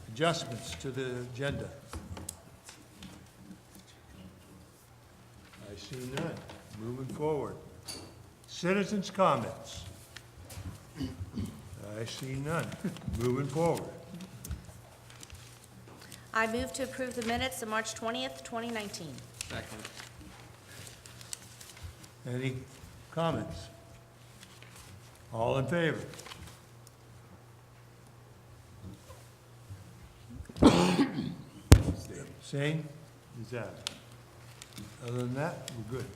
Adjustments to the agenda? I see none. Moving forward. Citizens' comments? I see none. Moving forward. I move to approve the minutes of March 20th, 2019. Second. Any comments? All in favor? Same? Is that? Other than that, we're good.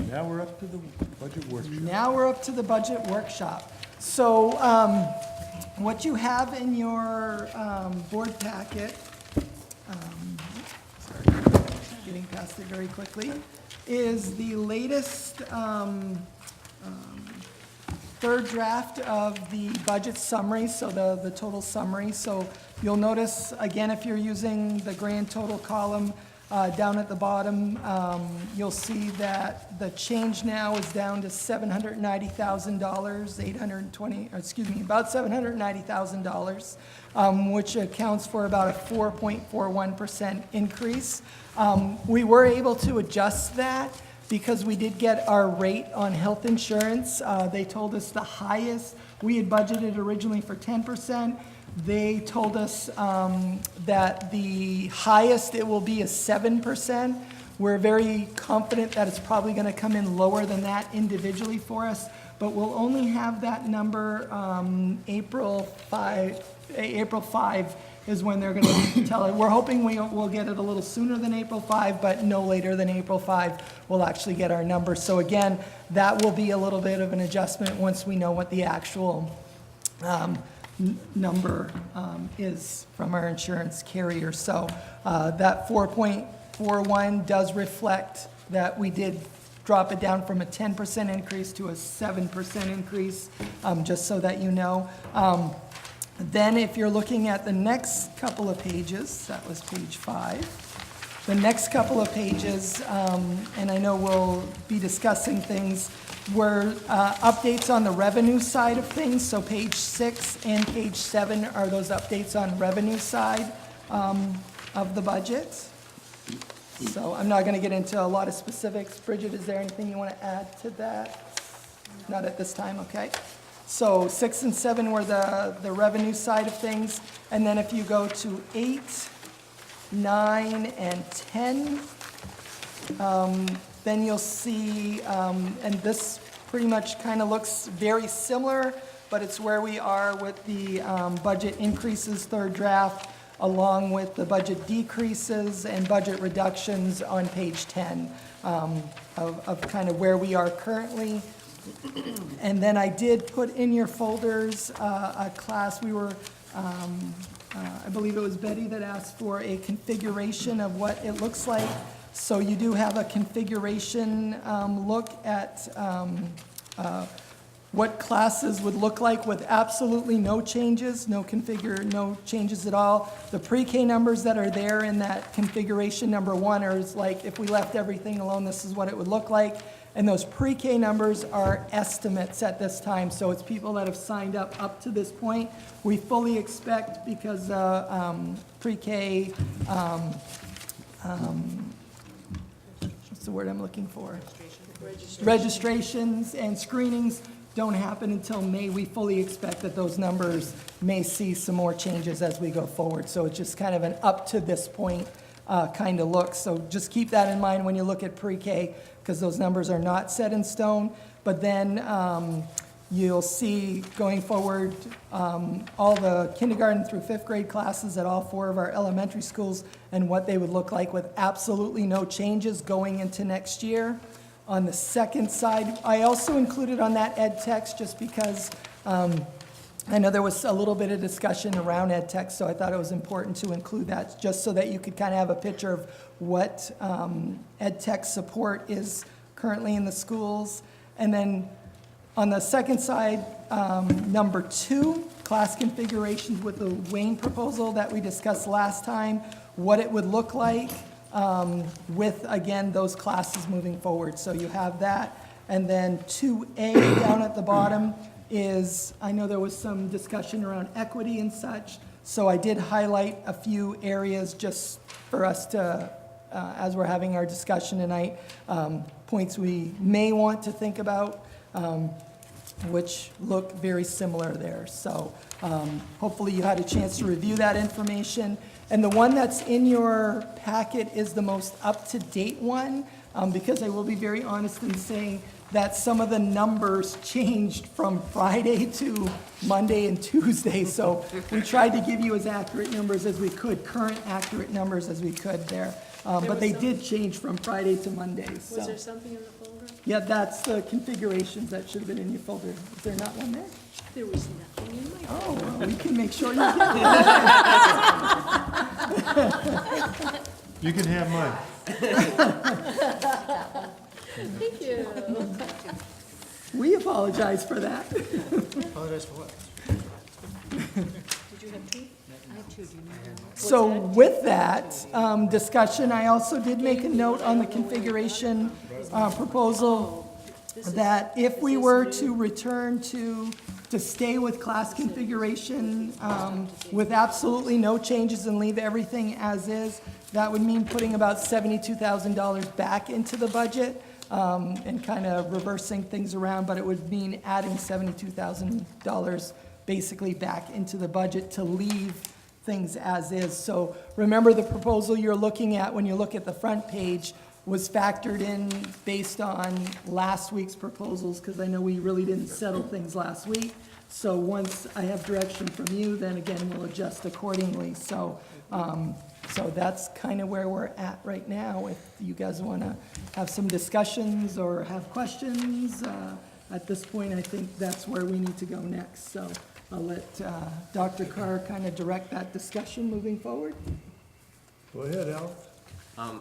Now we're up to the budget workshop. Now we're up to the budget workshop. So what you have in your board packet, sorry, getting past it very quickly, is the latest third draft of the budget summary, so the total summary. So you'll notice, again, if you're using the grand total column, down at the bottom, you'll see that the change now is down to $790,000, about $790,000, which accounts for about a 4.41% increase. We were able to adjust that because we did get our rate on health insurance. They told us the highest, we had budgeted originally for 10%. They told us that the highest it will be is 7%. We're very confident that it's probably going to come in lower than that individually for us, but we'll only have that number April 5 is when they're going to tell it. We're hoping we'll get it a little sooner than April 5, but no later than April 5 we'll actually get our number. So again, that will be a little bit of an adjustment once we know what the actual number is from our insurance carrier. So that 4.41 does reflect that we did drop it down from a 10% increase to a 7% increase, just so that you know. Then if you're looking at the next couple of pages, that was page 5, the next couple of pages, and I know we'll be discussing things, were updates on the revenue side of things. So page 6 and page 7 are those updates on revenue side of the budget. So I'm not going to get into a lot of specifics. Bridget, is there anything you want to add to that? Not at this time, okay. So 6 and 7 were the revenue side of things. And then if you go to 8, 9, and 10, then you'll see, and this pretty much kind of looks very similar, but it's where we are with the budget increases, third draft, along with the budget decreases and budget reductions on page 10 of kind of where we are currently. And then I did put in your folders a class. We were, I believe it was Betty that asked for a configuration of what it looks like. So you do have a configuration look at what classes would look like with absolutely no changes, no changes at all. The pre-K numbers that are there in that configuration number 1 are like, if we left everything alone, this is what it would look like. And those pre-K numbers are estimates at this time. So it's people that have signed up to this point. We fully expect, because pre-K, what's the word I'm looking for? Registrations and screenings don't happen until May. We fully expect that those numbers may see some more changes as we go forward. So it's just kind of an up to this point kind of look. So just keep that in mind when you look at pre-K, because those numbers are not set in stone. But then you'll see going forward all the kindergarten through 5th grade classes at all 4 of our elementary schools and what they would look like with absolutely no changes going into next year. On the second side, I also included on that ed text just because I know there was a little bit of discussion around ed text, so I thought it was important to include that just so that you could kind of have a picture of what ed tech support is currently in the schools. And then on the second side, number 2, class configurations with the Wayne proposal that we discussed last time, what it would look like with, again, those classes moving forward. So you have that. And then 2A down at the bottom is, I know there was some discussion around equity and such, so I did highlight a few areas just for us to, as we're having our discussion tonight, points we may want to think about, which look very similar there. So hopefully you had a chance to review that information. And the one that's in your packet is the most up-to-date one, because I will be very honest in saying that some of the numbers changed from Friday to Monday and Tuesday. So we tried to give you as accurate numbers as we could, current accurate numbers as we could there. But they did change from Friday to Monday, so. Was there something in the folder? Yeah, that's the configurations that should have been in your folder. Is there not one there? There was nothing in my folder. Oh, well, we can make sure you get it. You can have mine. Thank you. We apologize for that. Apologize for what? Did you have two? I have two. Do you need one? So with that discussion, I also did make a note on the configuration proposal that if we were to return to stay with class configuration with absolutely no changes and leave everything as is, that would mean putting about $72,000 back into the budget and kind of reversing things around, but it would mean adding $72,000 basically back into the budget to leave things as is. So remember, the proposal you're looking at when you look at the front page was factored in based on last week's proposals, because I know we really didn't settle things last week. So once I have direction from you, then again, we'll adjust accordingly. So so that's kind of where we're at right now. If you guys want to have some discussions or have questions, at this point, I think that's where we need to go next. So I'll let Dr. Carr kind of direct that discussion moving forward. Go ahead, Al.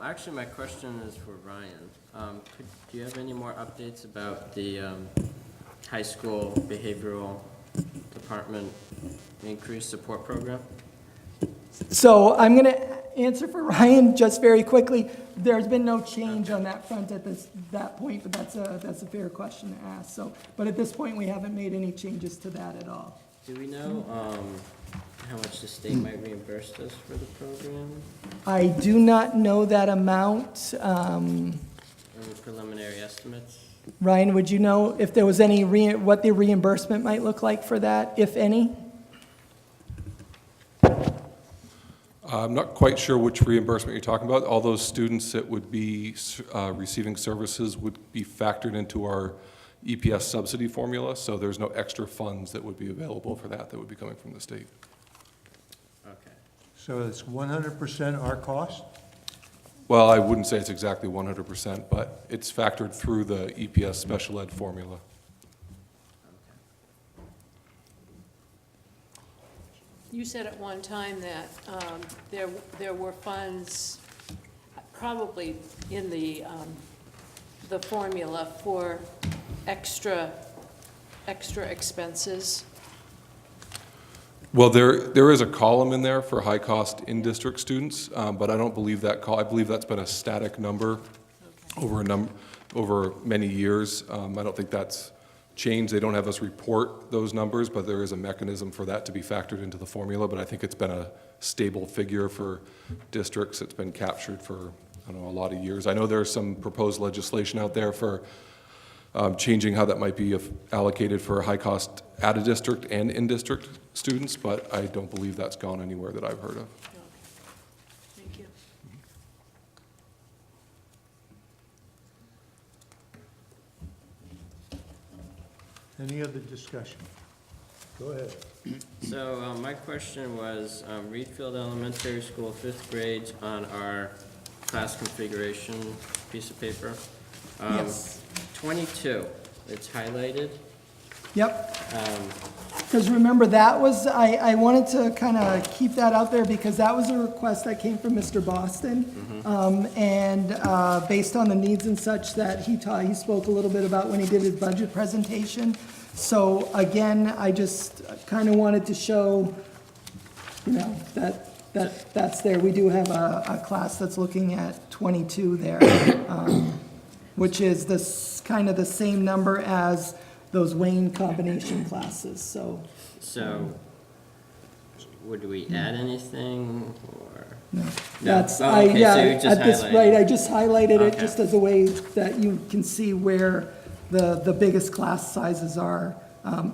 Actually, my question is for Ryan. Do you have any more updates about the high school behavioral department increased support program? So I'm going to answer for Ryan just very quickly. There's been no change on that front at that point, but that's a fair question to ask. So, but at this point, we haven't made any changes to that at all. Do we know how much the state might reimburse us for the program? I do not know that amount. Any preliminary estimates? Ryan, would you know if there was any, what the reimbursement might look like for that, if any? I'm not quite sure which reimbursement you're talking about. All those students that would be receiving services would be factored into our EPS subsidy formula, so there's no extra funds that would be available for that would be coming from the state. Okay. So it's 100% our cost? Well, I wouldn't say it's exactly 100%, but it's factored through the EPS special ed formula. You said at one time that there were funds probably in the formula for extra expenses. Well, there is a column in there for high-cost in-district students, but I don't believe that I believe that's been a static number over many years. I don't think that's changed. They don't have us report those numbers, but there is a mechanism for that to be factored into the formula. But I think it's been a stable figure for districts. It's been captured for, I don't know, a lot of years. I know there's some proposed legislation out there for changing how that might be allocated for high-cost out-of-district and in-district students, but I don't believe that's gone anywhere that I've heard of. Okay. Thank you. Any other discussion? Go ahead. So my question was Reedfield Elementary School, 5th grade, on our class configuration piece of paper. Yes. 22, it's highlighted. Yep. Because remember, that was, I wanted to kind of keep that out there because that was a request that came from Mr. Boston. And based on the needs and such that he spoke a little bit about when he did his budget presentation. So again, I just kind of wanted to show, you know, that's there. We do have a class that's looking at 22 there, which is the kind of the same number as those Wayne combination classes, so. So, would we add anything, or? No, No. that's, Oh, I, okay, yeah, so you just at this, highlighted right, it. I just highlighted it Okay. just as a way that you can see where the biggest class sizes are,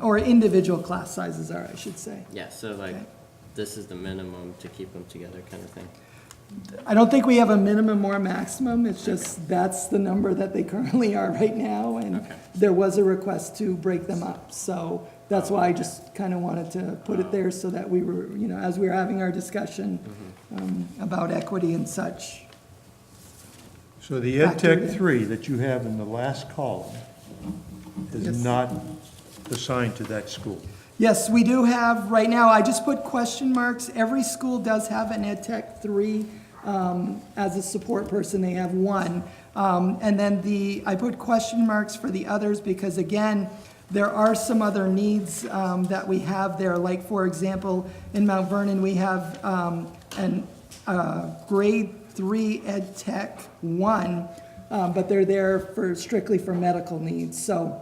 or individual class sizes are, I should say. Yeah, so like, Okay. this is the minimum to keep them together kind of thing. I don't think we have a minimum or a maximum, it's just, that's the number that they currently are right now, and Okay. there was a request to break them up, so that's why I just kind of wanted to put it there so that we were, you know, as we were having our discussion about equity and such. So the Factor EdTech in. 3 that you have in the last column Yes. is not assigned to that school. Yes, we do have, right now, I just put question marks. Every school does have an Ed Tech 3 as a support person. They have one. And then I put question marks for the others because, again, there are some other needs that we have there. Like, for example, in Mount Vernon, we have an grade 3 Ed Tech 1, but they're there strictly for medical needs. So,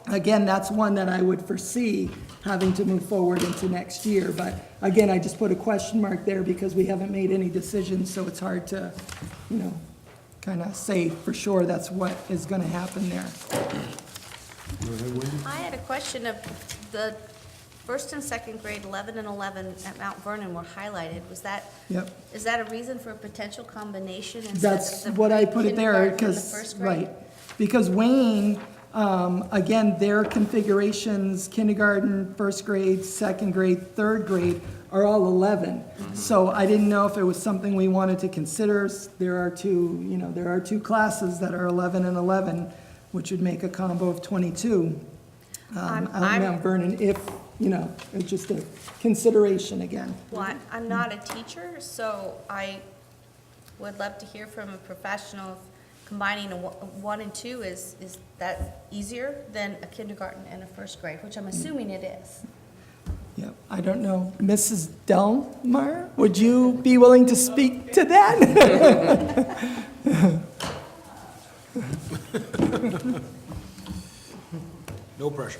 again, that's one that I would foresee having to move forward into next year. But again, I just put a question mark there because we haven't made any decisions, so it's hard to, you know, kind of say for sure that's what is going to happen there. I had a question of the first and second grade, 11 and 11 at Mount Vernon were highlighted. Was that, Yep. is that a reason for a potential combination instead That's of the what I put it there, kindergarten and the because, first grade? right. Because Wayne, again, their configurations, kindergarten, first grade, second grade, third grade, are all 11. So I didn't know if it was something we wanted to consider. There are two classes that are 11 and 11, which would make a combo of 22. Out in Mount Vernon, if, you know, it's just a consideration again. Well, I'm not a teacher, so I would love to hear from a professional if combining a 1 and 2 is that easier than a kindergarten and a first grade, which I'm assuming it is. Yeah, I don't know. Mrs. Delmar, would you be willing to speak to that? No pressure.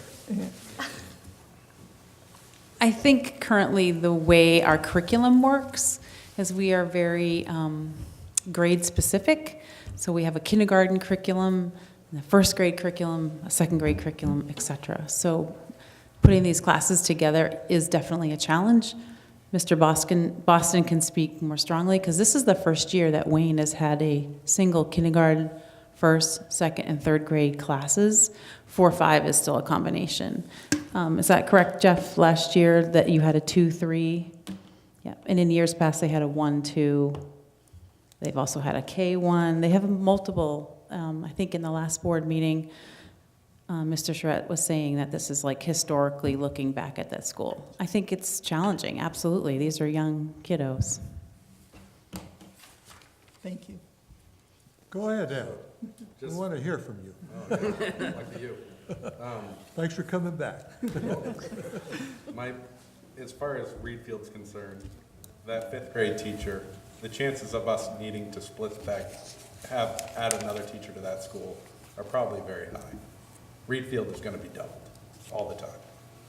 I think currently the way our curriculum works is we are very grade-specific. So we have a kindergarten curriculum, a first grade curriculum, a second grade curriculum, et cetera. So putting these classes together is definitely a challenge. Mr. Boston can speak more strongly because this is the first year that Wayne has had a single kindergarten, first, second, and third grade classes. 4-5 is still a combination. Is that correct, Jeff, last year that you had a 2-3? Yeah, and in years past, they had a 1-2. They've also had a K1. They have multiple, I think in the last board meeting, Mr. Charette was saying that this is like historically looking back at that school. I think it's challenging, absolutely. These are young kiddos. Thank you. Go ahead, Ed. We want to hear from you. Like you. Thanks for coming back. As far as Reed Field's concerned, that fifth grade teacher, the chances of us needing to split back, add another teacher to that school are probably very high. Reed Field is gonna be doubled all the time.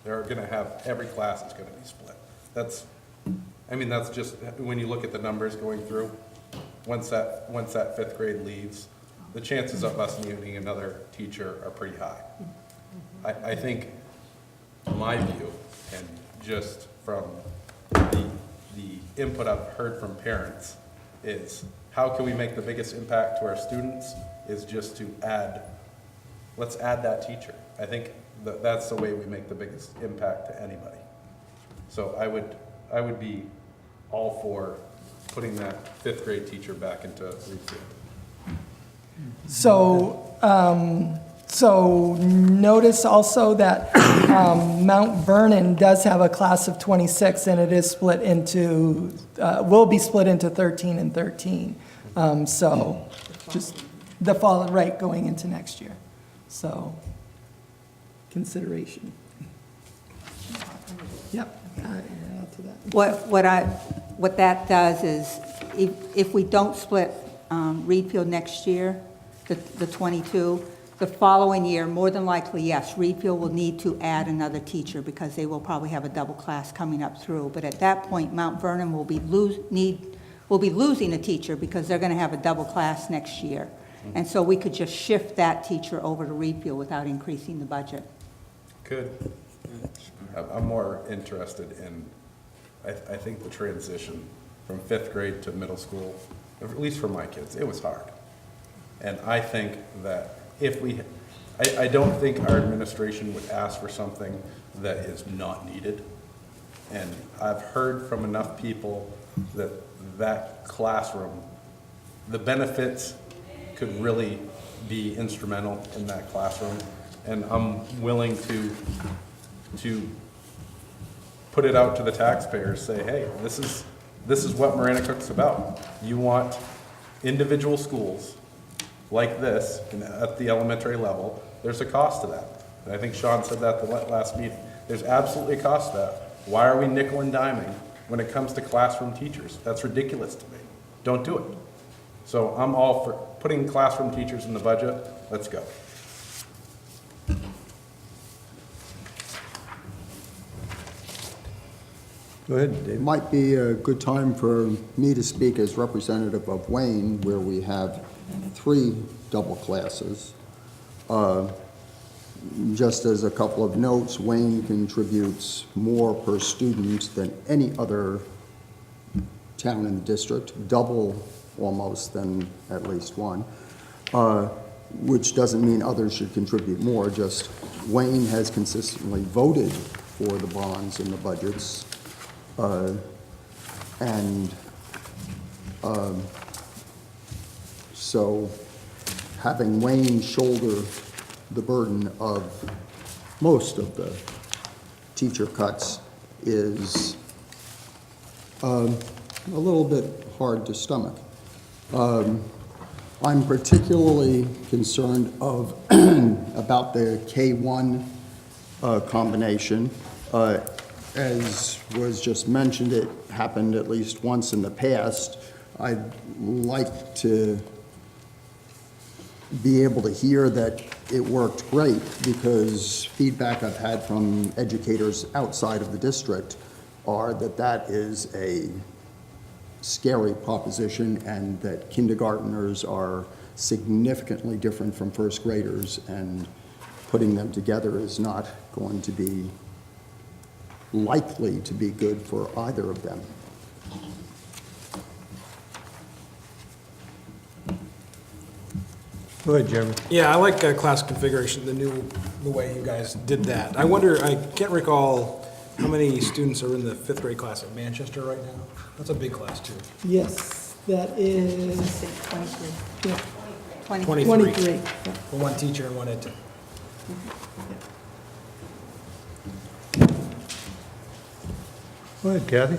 They're gonna have, every class is gonna be split. That's just, when you look at the numbers going through, once that fifth grade leaves, the chances of us needing another teacher are pretty high. I think, my view, and just from the input I've heard from parents, is how can we make the biggest impact to our students is just to let's add that teacher. I think that's the way we make the biggest impact to anybody. So I would be all for putting that fifth grade teacher back into Reed Field. So notice also that Mount Vernon does have a class of 26, and it is split into, will be split into 13 and 13. So just the fall, right, going into next year. So consideration. Yep. Add to that. What that does is, if we don't split Reed Field next year, the 22, the following year, more than likely, yes, Reedfield will need to add another teacher because they will probably have a double class coming up through. But at that point, Mount Vernon will be losing a teacher because they're going to have a double class next year. And so we could just shift that teacher over to Reedfield without increasing the budget. Could. I'm more interested in, I think the transition from 5th grade to middle school, at least for my kids, it was hard. And I think that if I don't think our administration would ask for something that is not needed. And I've heard from enough people that that classroom, the benefits could really be instrumental in that classroom. And I'm willing to put it out to the taxpayers, say, hey, this is what Maranacook's about. You want individual schools like this at the elementary level. There's a cost to that. And I think Sean said that at the last meeting. There's absolutely a cost to that. Why are we nickel and diming when it comes to classroom teachers? That's ridiculous to me. Don't do it. So I'm all for putting classroom teachers in the budget. Let's go. Go ahead, It David. might be a good time for me to speak as representative of Wayne, where we have 3 double classes. Just as a couple of notes, Wayne contributes more per student than any other town in the district, double almost than at least one, which doesn't mean others should contribute more, just Wayne has consistently voted for the bonds and the budgets. So having Wayne shoulder the burden of most of the teacher cuts is a little bit hard to stomach. I'm particularly concerned about the K-1 combination. As was just mentioned, it happened at least once in the past. I'd like to be able to hear that it worked great, because feedback I've had from educators outside of the district are that that is a scary proposition, and that kindergartners are significantly different from first graders, and putting them together is not going to be likely to be good for either of them. Go ahead, Jeremy. Yeah, I like class configuration, the way you guys did that. I wonder, I can't recall how many students are in the 5th grade class at Manchester right now. That's a big class, too. Yes, that is 23. yeah, 23. 23. Yeah. For one teacher and one ed tech. Go ahead, Kathy.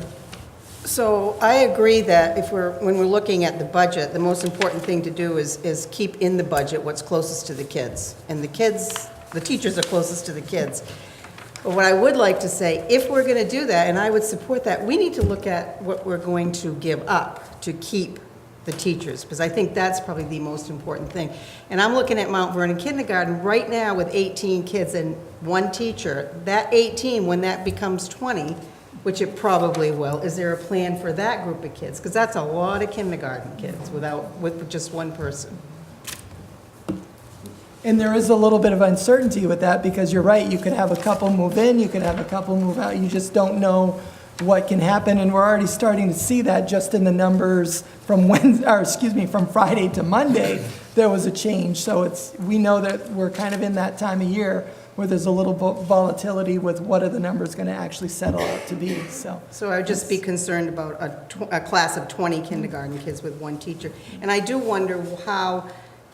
So I agree that when we're looking at the budget, the most important thing to do is keep in the budget what's closest to the kids. And the teachers are closest to the kids. But what I would like to say, if we're going to do that, and I would support that, we need to look at what we're going to give up to keep the teachers, because I think that's probably the most important thing. And I'm looking at Mount Vernon Kindergarten right now with 18 kids and one teacher. That 18, when that becomes 20, which it probably will, is there a plan for that group of kids? Because that's a lot of kindergarten kids with just one person. And there is a little bit of uncertainty with that, because you're right, you could have a couple move in, you could have a couple move out, you just don't know what can happen, and we're already starting to see that just in the numbers from from Friday to Monday, there was a change. So we know that we're kind of in that time of year where there's a little volatility with what are the numbers going to actually settle out to be, so. So I would just be concerned about a class of 20 kindergarten kids with one teacher. And I do wonder how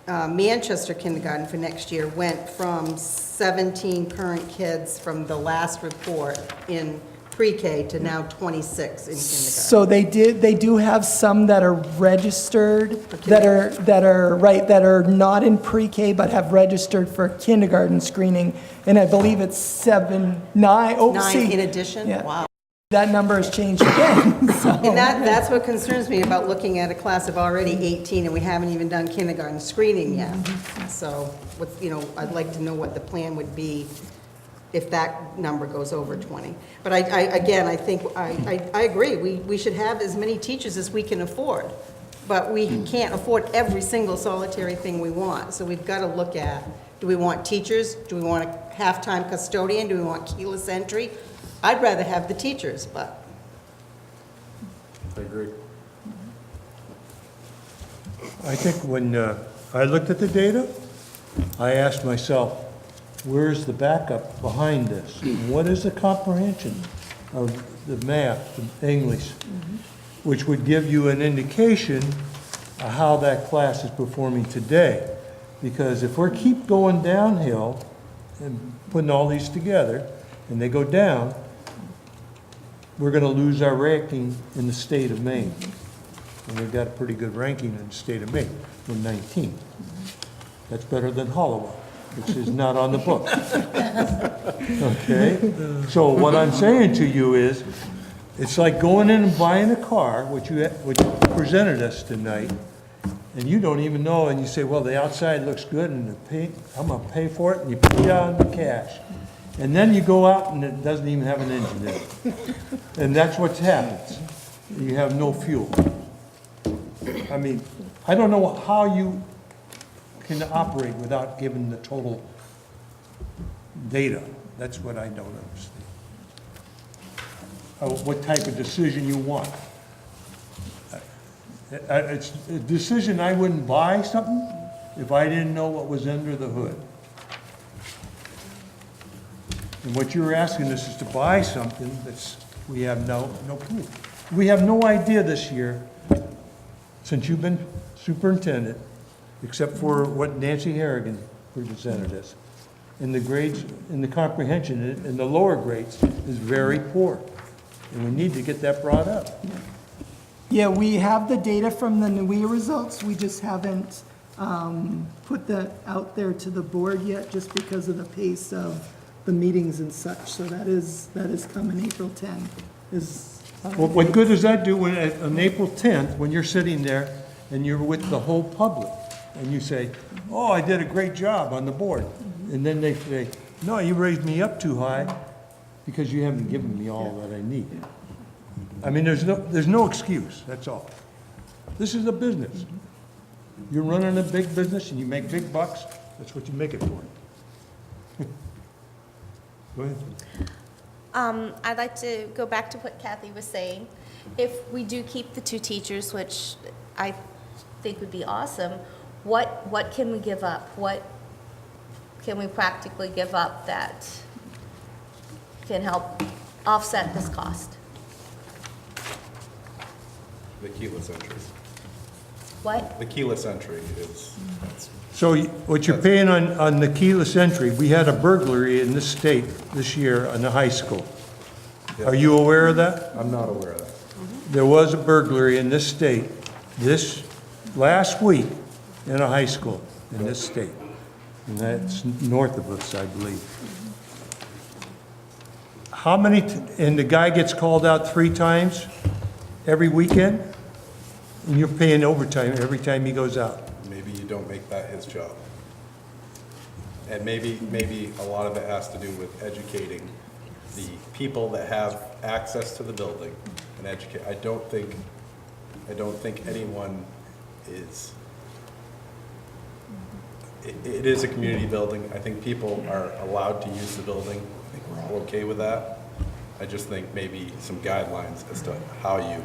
Manchester kindergarten for next year went from 17 current kids from the last report in pre-K to now 26 in kindergarten. So they do have some that are registered, that are not in pre-K, but have registered for kindergarten screening, and I believe it's 9 in addition? Yeah. Wow. that number has changed again, so. And that's what concerns me about looking at a class of already 18, and we haven't even done kindergarten screening yet. So, I'd like to know what the plan would be if that number goes over 20. But I think, I agree, we should have as many teachers as we can afford, but we can't afford every single solitary thing we want. So we've got to look at, do we want teachers? Do we want a half-time custodian? Do we want keyless entry? I'd rather have the teachers, but. I agree. I think when I looked at the data, I asked myself, where's the backup behind this? What is the comprehension of the math, the English, which would give you an indication of how that class is performing today? Because if we keep going downhill and putting all these together, and they go down, we're going to lose our ranking in the state of Maine. And we've got a pretty good ranking in the state of Maine. We're 19th. That's better than Hollowell, which is not on the book. Okay? So what I'm saying to you is, it's like going in and buying a car, which you presented us tonight, and you don't even know, and you say, well, the outside looks good, and I'm going to pay for it, and you put down the cash. And then you go out and it doesn't even have an engine in it. And that's what happens. You have no fuel. I mean, I don't know how you can operate without giving the total data. That's what I don't understand. What type of decision you want. It's a decision I wouldn't buy something if I didn't know what was under the hood. And what you're asking us is to buy something that's, we have no clue. We have no idea this year, since you've been superintendent, except for what Nancy Harrigan presented us. And the grades, and the comprehension in the lower grades is very poor. And we need to get that brought up. Yeah, we have the data from the NUIA results, we just haven't put that out there to the board yet, just because of the pace of the meetings and such, so that is coming April 10. Well, what good does that do when, on April 10th, when you're sitting there and you're with the whole public, and you say, oh, I did a great job on the board, and then they say, no, you raised me up too high because you haven't given me all that I need. I mean, there's no excuse, that's all. This is a business. You're running a big business and you make big bucks, that's what you make it for. Go ahead. I'd like to go back to what Kathy was saying. If we do keep the 2 teachers, which I think would be awesome, what can we give up? What can we practically give up that can help offset this cost? The keyless entries. What? The keyless entry is, So what you're paying on the keyless entry, we had a burglary in this state this year in the high school. Are you aware of that? I'm not aware of that. There was a burglary in this state this last week in a high school in this state. And that's north of us, I believe. How many, and the guy gets called out 3 times every weekend? And you're paying overtime every time he goes out. Maybe you don't make that his job. And maybe a lot of it has to do with educating the people that have access to the building and educate. I don't think anyone is, it is a community building. I think people are allowed to use the building. I think we're all okay with that. I just think maybe some guidelines as to how you,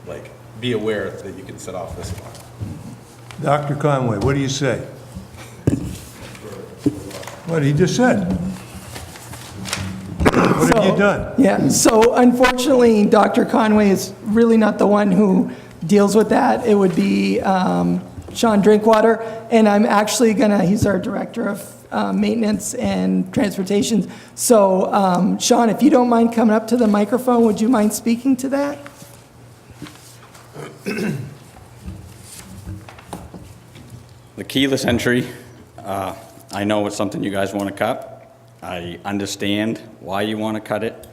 like, be aware that you can set off this alarm. Dr. Conway, what do you say? What he just said. What have you done? Yeah, so unfortunately, Dr. Conway is really not the one who deals with that. It would be Sean Drinkwater, and I'm actually he's our director of maintenance and transportation. So Sean, if you don't mind coming up to the microphone, would you mind speaking to that? The keyless entry, I know it's something you guys want to cut. I understand why you want to cut it.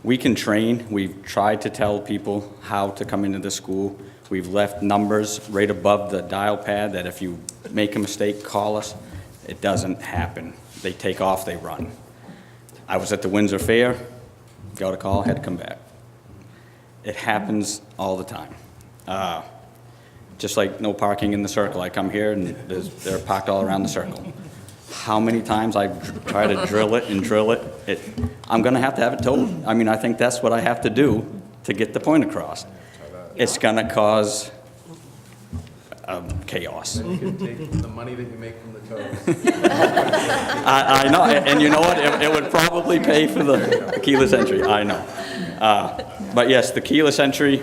We can train. We've tried to tell people how to come into the school. We've left numbers right above the dial pad that if you make a mistake, call us. It doesn't happen. They take off, they run. I was at the Windsor Fair, got a call, had to come back. It happens all the time. Just like no parking in the circle. I come here and they're parked all around the circle. How many times I try to drill it and drill it, I'm gonna have to have it told. I mean, I think that's what I have to do to get the point across. It's gonna cause chaos. You can take the money that you make from the toes. I know, and you know what? It would probably pay for the keyless entry, I know. But yes, the keyless entry,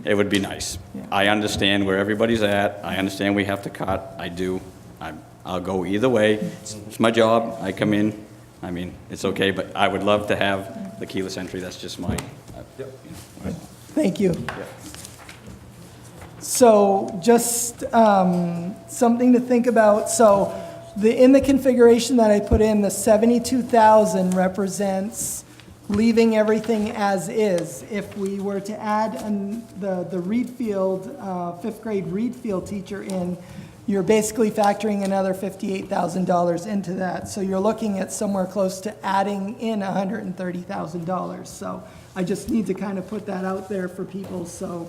it would be nice. I understand where everybody's at. I understand we have to cut. I do. I'll go either way. It's my job. I come in. I mean, it's okay, but I would love to have the keyless entry. That's just my, Thank you. So just something to think about. So in the configuration that I put in, the 72,000 represents leaving everything as is. If we were to add the Reed Field, fifth grade Reed Field teacher in, you're basically factoring another $58,000 into that. So you're looking at somewhere close to adding in $130,000. So I just need to kind of put that out there for people. So,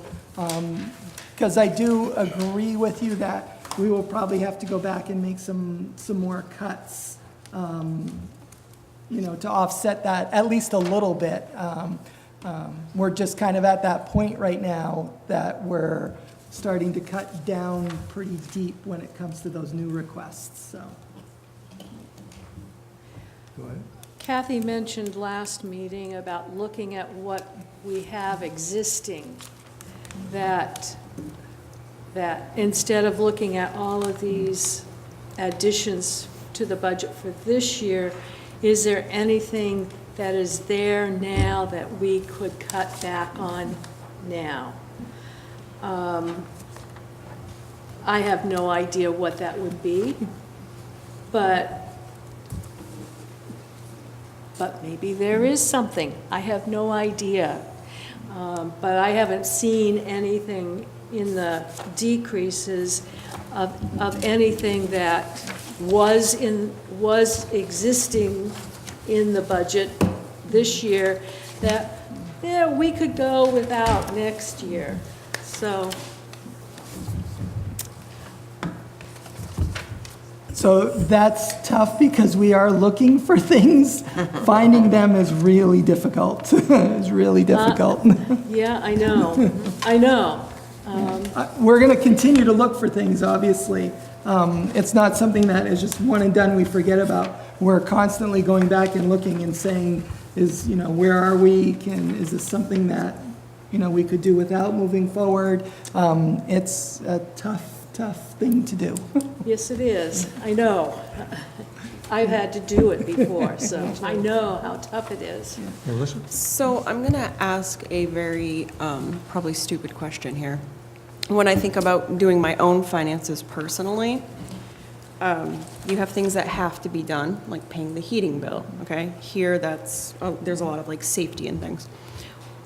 because I do agree with you that we will probably have to go back and make some more cuts, you know, to offset that at least a little bit. We're just kind of at that point right now that we're starting to cut down pretty deep when it comes to those new requests, so. Go ahead. Kathy mentioned last meeting about looking at what we have existing, that instead of looking at all of these additions to the budget for this year, is there anything that is there now that we could cut back on now? I have no idea what that would be, but maybe there is something. I have no idea. But I haven't seen anything in the decreases of anything that was existing in the budget this year that, yeah, we could go without next year. So that's tough because we are looking for things. Finding them is really difficult. It's really difficult. Yeah, I know. I know. We're going to continue to look for things, obviously. It's not something that is just one and done we forget about. We're constantly going back and looking and saying, where are we? Is this something that, we could do without moving forward? It's a tough thing to do. Yes, it is. I know. I've had to do it before, so I know how tough it is. Melissa? So I'm going to ask a very probably stupid question here. When I think about doing my own finances personally, you have things that have to be done, like paying the heating bill, okay? Here, there's a lot of like safety and things.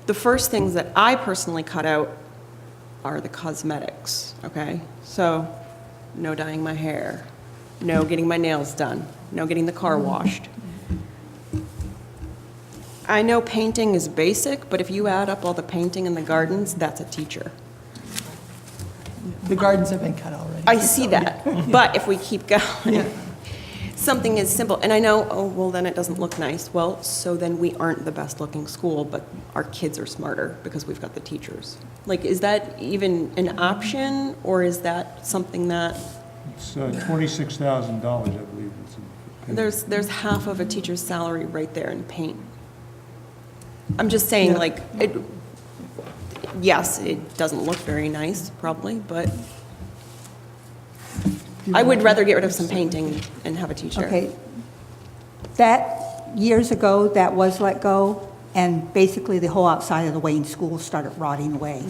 The first things that I personally cut out are the cosmetics, okay? So no dyeing my hair, no getting my nails done, no getting the car washed. I know painting is basic, but if you add up all the painting in the gardens, that's a teacher. The gardens have been cut already. I see that, but if we keep going, something is simple, and I know, oh, well, then it doesn't look nice. Well, so then we aren't the best looking school, but our kids are smarter because we've got the teachers. Like, is that even an option, or is that something that? It's $26,000, I believe. There's half of a teacher's salary right there in paint. I'm just saying, like, yes, it doesn't look very nice, probably, but I would rather get rid of some painting and have a teacher. Okay. That, years ago, that was let go, and basically the whole outside of the Wayne School started rotting away.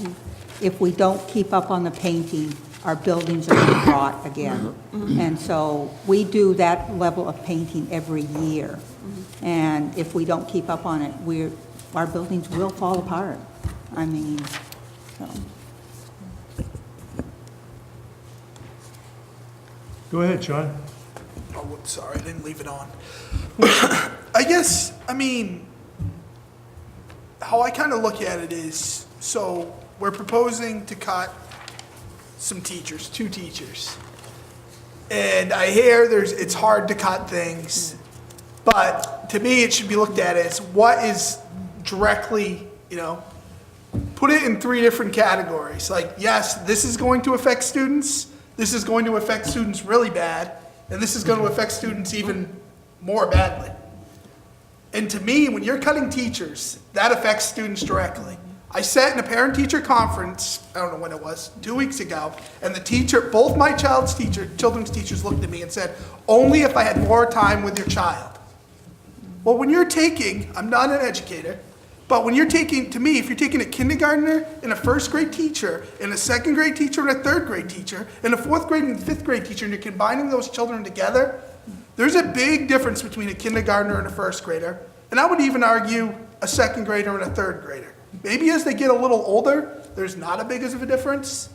If we don't keep up on the painting, our buildings are being brought again. And so we do that level of painting every year. And if we don't keep up on it, our buildings will fall apart. I mean, so. Go ahead, Sean. Oh, whoops, sorry, I didn't leave it on. I guess, I mean, how I kind of look at it is, so we're proposing to cut some teachers, 2 teachers. And I hear it's hard to cut things, but to me, it should be looked at as what is directly, put it in 3 different categories. Like, yes, this is going to affect students, this is going to affect students really bad, and this is going to affect students even more badly. And to me, when you're cutting teachers, that affects students directly. I sat in a parent-teacher conference, I don't know when it was, 2 weeks ago, and the teacher, both my children's teachers looked at me and said, only if I had more time with your child. Well, when you're taking, I'm not an educator, but when you're taking, to me, if you're taking a kindergartner and a first grade teacher, and a second grade teacher and a third grade teacher, and a 4th grade and 5th grade teacher, and you're combining those children together, there's a big difference between a kindergartner and a first grader, and I would even argue a 2nd grader and a 3rd grader. Maybe as they get a little older, there's not a big as of a difference.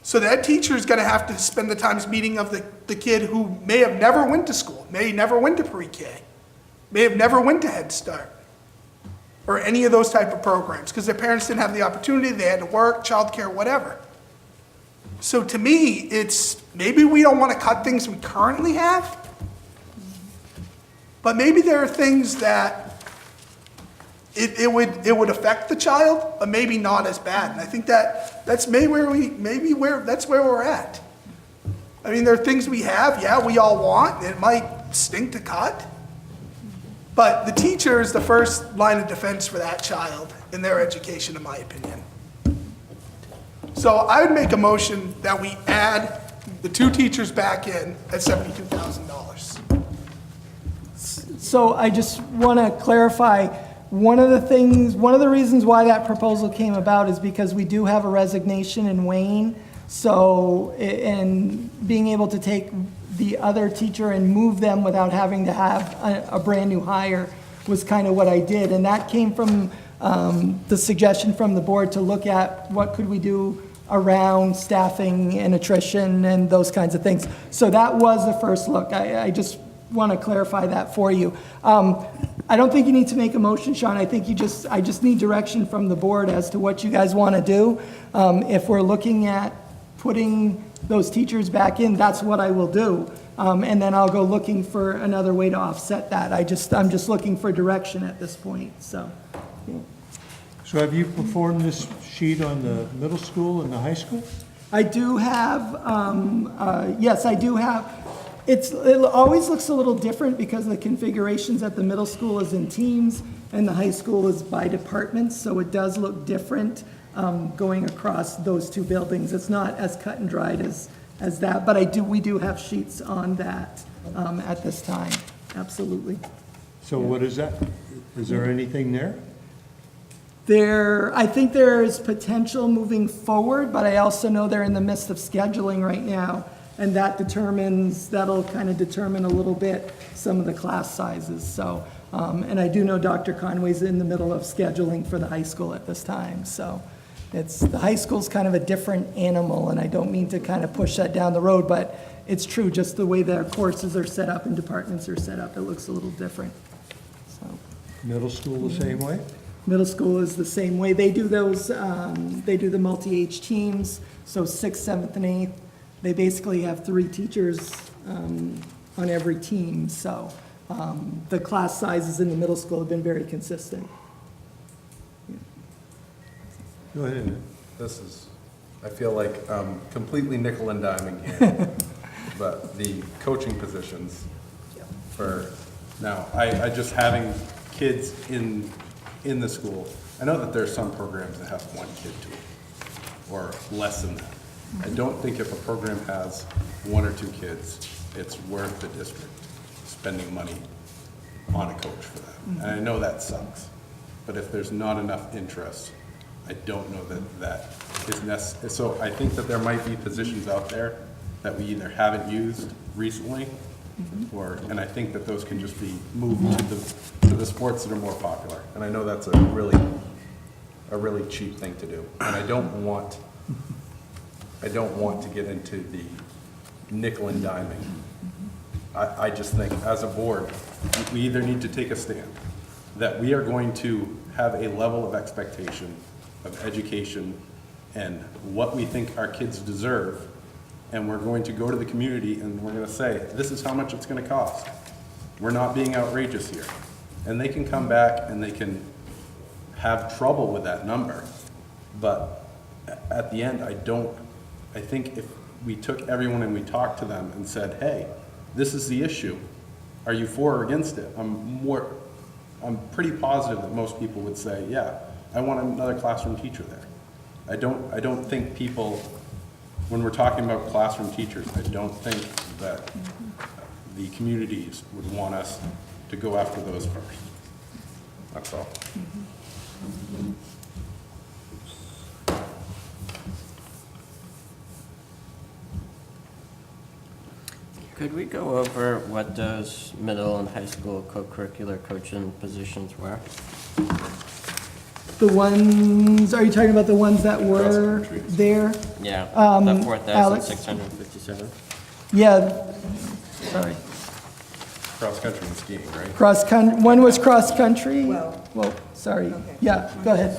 So that teacher is gonna have to spend the time meeting of the kid who may have never went to school, may never went to pre-K, may have never went to Head Start, or any of those type of programs, because their parents didn't have the opportunity, they had to work, childcare, whatever. So to me, it's, maybe we don't want to cut things we currently have, but maybe there are things that it would affect the child, but maybe not as bad. And I think that's that's where we're at. I mean, there are things we have, yeah, we all want, and it might stink to cut, but the teacher is the first line of defense for that child in their education, in my opinion. So I would make a motion that we add the 2 teachers back in at $72,000. So I just want to clarify, one of the reasons why that proposal came about is because we do have a resignation in Wayne. So, and being able to take the other teacher and move them without having to have a brand new hire was kind of what I did. And that came from the suggestion from the board to look at what could we do around staffing and attrition and those kinds of things. So that was the first look. I just want to clarify that for you. I don't think you need to make a motion, Sean. I think I just need direction from the board as to what you guys want to do. If we're looking at putting those teachers back in, that's what I will do. And then I'll go looking for another way to offset that. I'm just looking for direction at this point, so. So have you performed this sheet on the middle school and the high school? I do have, yes, I do have. It always looks a little different because the configurations at the middle school is in teams and the high school is by departments, so it does look different going across those 2 buildings. It's not as cut and dried as that, but we do have sheets on that at this time, absolutely. So what is that? Is there anything there? I think there is potential moving forward, but I also know they're in the midst of scheduling right now, and that'll kind of determine a little bit some of the class sizes. So, and I do know Dr. Conway's in the middle of scheduling for the high school at this time. So the high school's kind of a different animal, and I don't mean to kind of push that down the road, but it's true, just the way their courses are set up and departments are set up, it looks a little different. So. Middle school the same way? Middle school is the same way. They do those, they do the multi-age teams, so 6th, 7th, and 8th. They basically have 3 teachers on every team, so the class sizes in the middle school have been very consistent. Go ahead. I feel like completely nickel and diming here, but the coaching positions I just having kids in the school, I know that there's some programs that have 1 kid to it, or less than that. I don't think if a program has 1 or 2 kids, it's worth the district spending money on a coach for that. And I know that sucks, but if there's not enough interest, I don't know that is necessary. So I think that there might be positions out there that we either haven't used recently, and I think that those can just be moved to the sports that are more popular. And I know that's a really cheap thing to do. And I don't want to get into the nickel and diming. I just think, as a board, we either need to take a stand that we are going to have a level of expectation of education and what we think our kids deserve, and we're going to go to the community and we're going to say, this is how much it's going to cost. We're not being outrageous here. And they can come back and they can have trouble with that number. But at the end, I think if we took everyone and we talked to them and said, hey, this is the issue. Are you for or against it? I'm pretty positive that most people would say, yeah, I want another classroom teacher there. I don't think people, when we're talking about classroom teachers, I don't think that the communities would want us to go after those first. That's all. Could we go over what those middle and high school co-curricular coaching positions were? The ones, are you talking about the ones that were there? Yeah, Alex? the 4,657. Yeah, sorry. Cross-country and skiing, right? One was cross-country. Well, Sorry. okay. Yeah, go ahead.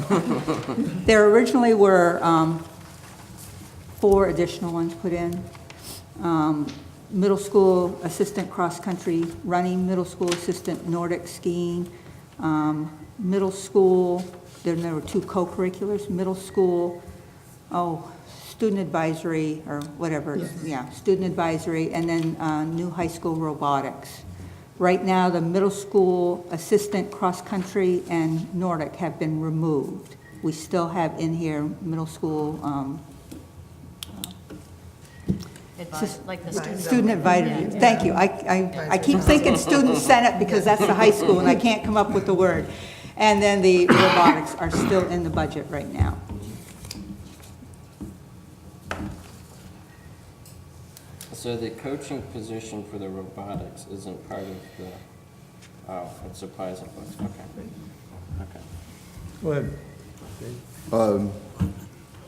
There originally were 4 additional ones put in. Middle school assistant cross-country running, middle school assistant Nordic skiing, middle school, then there were 2 co-curriculars, middle school, student advisory, or whatever, student advisory, and then new high school robotics. Right now, the middle school assistant cross-country and Nordic have been removed. We still have in here middle school Like the student. student advisory. Thank you. I keep thinking student senate because that's the high school and I can't come up with the word. And then the robotics are still in the budget right now. So the coaching position for the robotics isn't part of the, it's supplies and books, okay. Go ahead.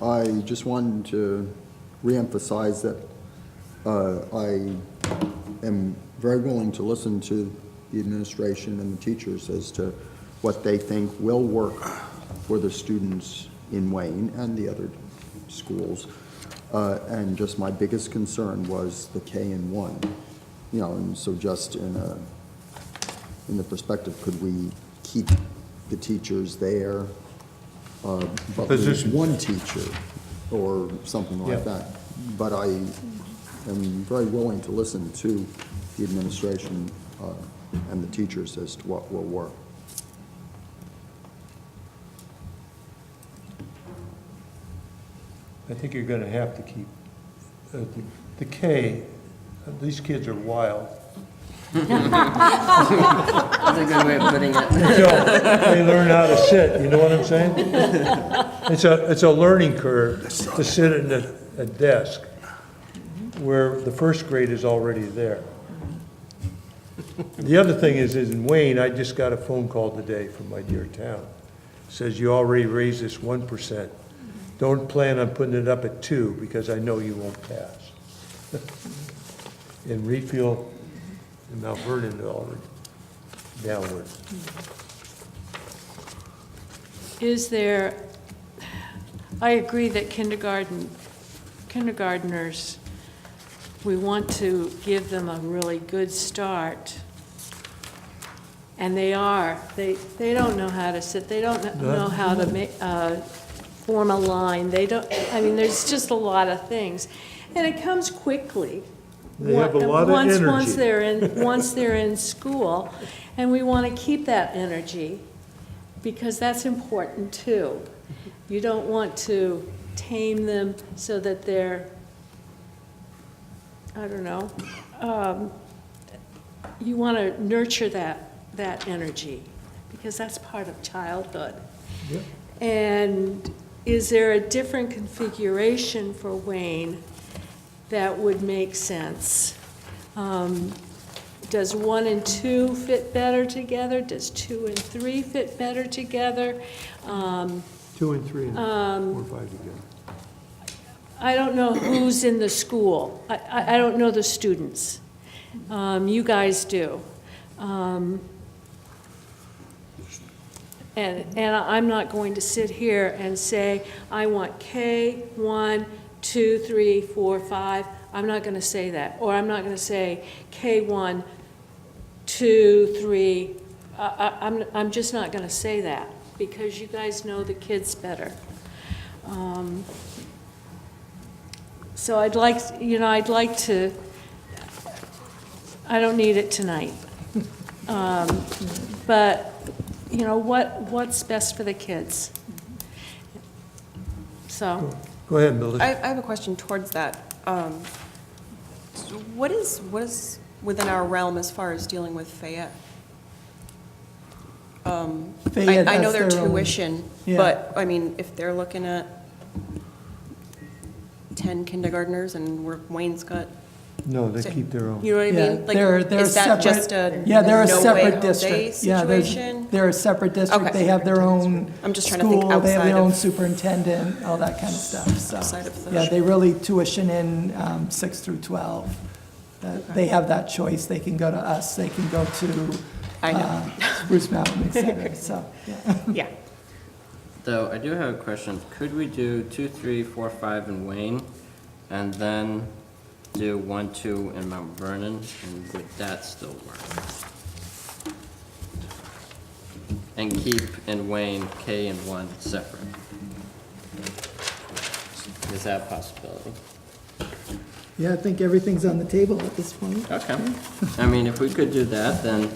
I just wanted to reemphasize that I am very willing to listen to the administration and the teachers as to what they think will work for the students in Wayne and the other schools. And just my biggest concern was the K and 1. And so just in the perspective, could we keep the teachers there, but lose one teacher or something like that? But I am very willing to listen to the administration and the teachers as to what will work. I think you're gonna have to keep, the K, these kids are wild. That's a good way of putting it. They learn how to sit, you know what I'm saying? It's a learning curve to sit at a desk where the first grade is already there. The other thing is in Wayne, I just got a phone call today from my dear town. Says you already raised this 1%. Don't plan on putting it up at 2 because I know you won't pass. In Reedfield and Mount Vernon, they're already downward. Is there, I agree that kindergartners, we want to give them a really good start. And they don't know how to sit, they don't know how to form a line, there's just a lot of things. And it comes quickly. They have a lot of energy. Once they're in school, and we want to keep that energy, because that's important too. You don't want to tame them so that they're, you want to nurture that energy, because that's part of childhood. Yeah. And is there a different configuration for Wayne that would make sense? Does 1 and 2 fit better together? Does 2 and 3 fit better together? 2 and 3 and 4 and 5 together. I don't know who's in the school. I don't know the students. You guys do. And I'm not going to sit here and say, I want K, 1, 2, 3, 4, 5. I'm not going to say that. Or I'm not going to say K1, 2, 3. I'm just not going to say that because you guys know the kids better. So I'd like to, I don't need it tonight. But, what's best for the kids? So. Go ahead, Melissa. I have a question towards that. What is within our realm as far as dealing with Fayette? Fayette I know has their their own- tuition, Yeah. but, I mean, if they're looking at 10 kindergartners and Wayne's got, No, they keep their own. you know what I Yeah, mean? Like, they're is that separate- just a Yeah, they're a no way, separate no day district. Yeah, situation? they're a separate district. Okay. They have their own I'm just trying to think school, they have outside their own of- superintendent, all that kind of stuff, so. Outside of the- Yeah, they really tuition in 6 through 12. They have that choice. They can go to us, they can go to I know. Spruce Mountain, et cetera, so, yeah. Yeah. Though I do have a question. Could we do 2, 3, 4, 5 in Wayne, and then do 1, 2 in Mount Vernon, and would that still work? And keep in Wayne K and 1 separate? Is that a possibility? Yeah, I think everything's on the table at this point. Okay. I mean, if we could do that, then,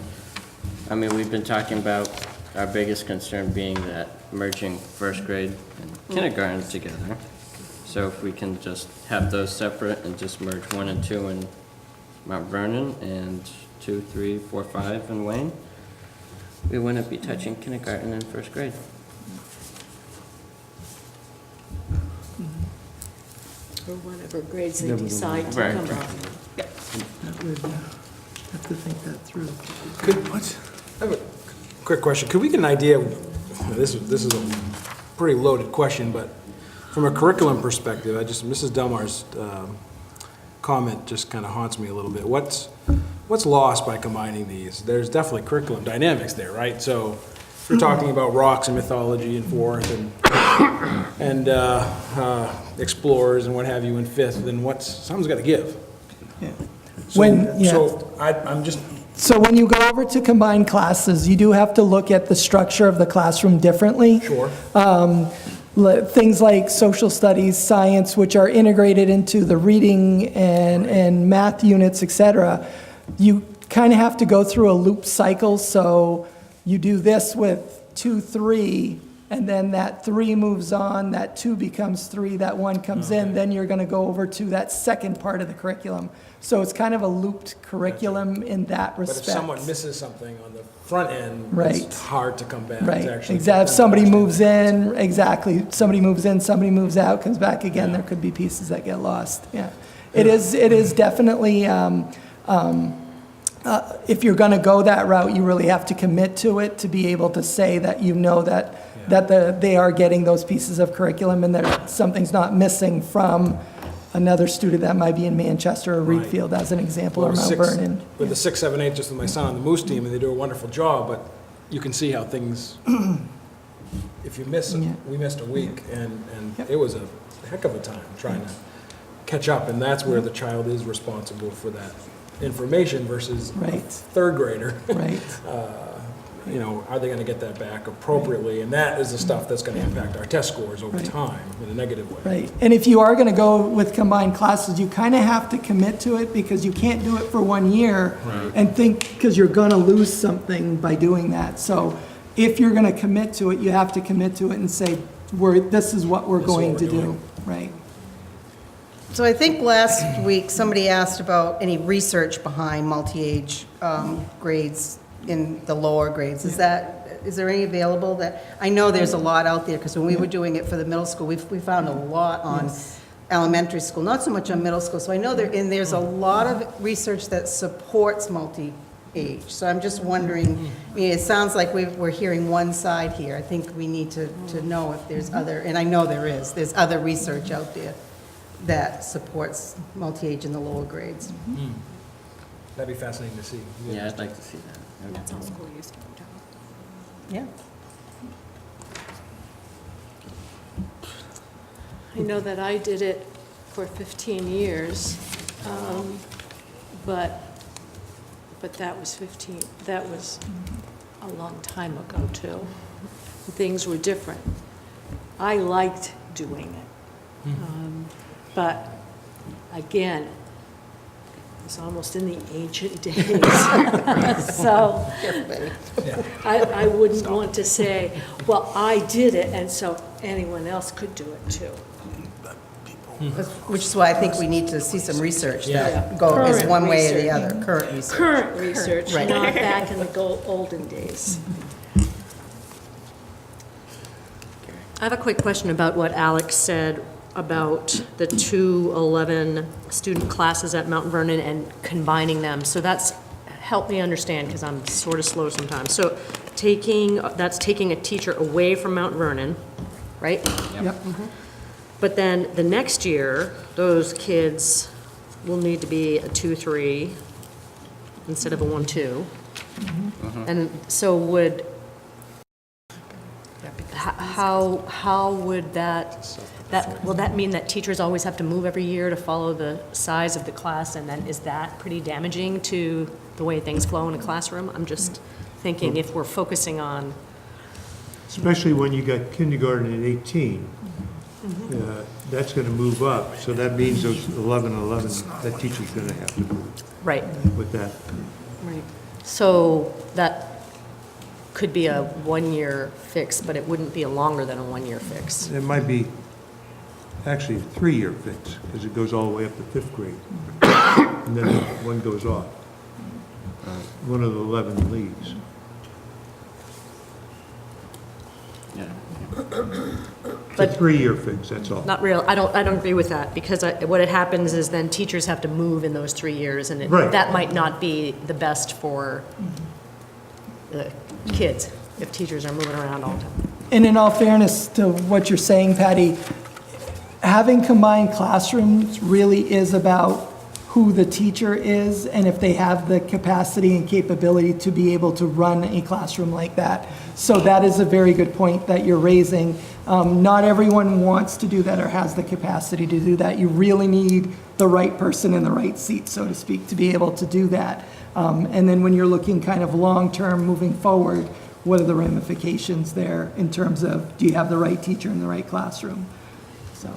I mean, we've been talking about our biggest concern being that merging first grade and kindergarten together. So if we can just have those separate and just merge 1 and 2 in Mount Vernon and 2, 3, 4, 5 in Wayne, we wouldn't be touching kindergarten and first grade. Or whatever grades they Never mind. decide to Right. come up. That would, have to think that through. I have a quick question. Could we get an idea, this is a pretty loaded question, but from a curriculum perspective, Mrs. Delmar's comment just kind of haunts me a little bit. What's lost by combining these? There's definitely curriculum dynamics there, right? So if you're talking about rocks and mythology in fourth and explorers and what have you in fifth, then something's got to give. Yeah. So- Yeah. So I'm just, So when you go over to combined classes, you do have to look at the structure of the classroom differently. sure. Things like social studies, science, which are integrated into the reading and math units, et cetera, you kind of have to go through a loop cycle. So you do this with 2, 3, and then that 3 moves on, that 2 becomes 3, that 1 comes in, then you're going to go over to that second part of the curriculum. So it's kind of a looped curriculum in that But if respect. someone misses something on the front end, Right. it's hard to come back. It's Right, actually- exactly. If somebody moves in, exactly, somebody moves in, somebody moves out, comes back again, there could be pieces that get lost, yeah. It is definitely, if you're gonna go that route, you really have to commit to it to be able to say that you know that they are getting those pieces of curriculum and that something's not missing from another student that might be in Manchester or Right. Reedfield, as an example, or Well, Mount six- Vernon. With the 6, 7, 8, just with my son on the Moose team, and they do a wonderful job, but you can see how things, if you miss, Yeah. we missed a week, and it was a heck of a time trying to catch up, and that's where the child is responsible for that information versus a Right. third grader. Right. Are they gonna get that back appropriately? And that is the stuff that's gonna impact our test scores over Right. time in a negative way. Right, and if you are gonna go with combined classes, you kind of have to commit to it because you can't do it for 1 year and think, because you're gonna lose something by doing that. So if you're gonna commit to it, you have to commit to it and say, this is what we're This is what going we're to do, doing. right? So I think last week, somebody asked about any research behind multi-age grades, in the lower grades. Is there any available that, I know there's a lot out there, because when we were doing it for the middle school, we found a lot on elementary school, not so much on middle school. So I know there's a lot of research that supports multi-age. So I'm just wondering, I mean, it sounds like we're hearing one side here. I think we need to know if there's other, and I know there's other research out there that supports multi-age in the lower grades. That'd be fascinating to see. Yeah, I'd like to see that. That's how school used to go down. Yeah. I know that I did it for 15 years, but that was a long time ago, too. Things were different. I liked doing it. But again, it's almost in the ancient days. So I wouldn't want to say, well, I did it, and so anyone else could do it too. Which is why I think we need to see some research Yeah. that go as Current one way or the research. other, current research. Current research, Right. not back in the olden days. I have a quick question about what Alex said about the 211 student classes at Mount Vernon and combining them. So help me understand, because I'm sort of slow sometimes. So that's taking a teacher away from Mount Vernon, right? Yep. But then the next year, those kids will need to be a 2-3 instead of a 1-2. And so how would will that mean that teachers always have to move every year to follow the size of the class? And then is that pretty damaging to the way things flow in a classroom? I'm just thinking if we're focusing on, Especially when you got kindergarten at 18. That's going to move up, so that means those 11, that teacher's going to have to move right, with that. right. So that could be a 1-year fix, but it wouldn't be a longer than a 1-year fix. It might be actually a 3-year fix, because it goes all the way up to 5th grade. And then one goes off. One of the 11 leaves. It's a 3-year fix, that's all. Not real, I don't agree with that, because what it happens is then teachers have to move in those 3 years, and Right. that might not be the best for the kids, if teachers are moving around all the time. And in all fairness to what you're saying, Patty, having combined classrooms really is about who the teacher is and if they have the capacity and capability to be able to run a classroom like that. So that is a very good point that you're raising. Not everyone wants to do that or has the capacity to do that. You really need the right person in the right seat, so to speak, to be able to do that. And then when you're looking kind of long-term moving forward, what are the ramifications there in terms of, do you have the right teacher in the right classroom? So.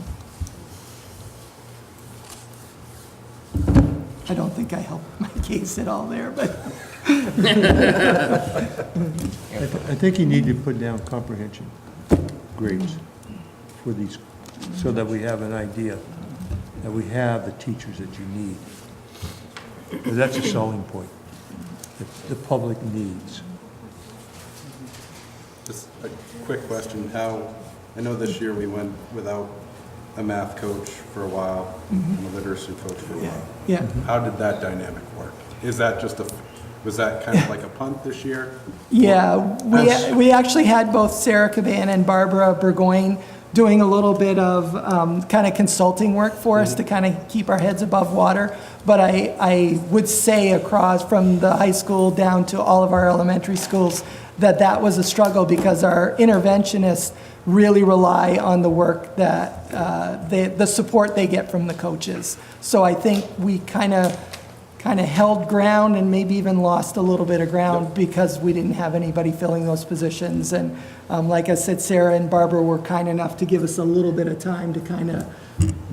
I don't think I helped my case at all there, but. I think you need to put down comprehension grades for these, so that we have an idea that we have the teachers that you need. 'Cause that's a selling point, that the public needs. Just a quick question, I know this year we went without a math coach for a while, and a literacy coach for a while. Yeah. How did that dynamic work? Is that was that kind of like a punt this year? Yeah, we actually had both Sarah Caban and Barbara Burgoyne doing a little bit of kind of consulting work for us to kind of keep our heads above water. But I would say across from the high school down to all of our elementary schools, that was a struggle because our interventionists really rely on the work that, the support they get from the coaches. So I think we kind of held ground and maybe even lost a little bit of ground because we didn't have anybody filling those positions. And like I said, Sarah and Barbara were kind enough to give us a little bit of time to kind of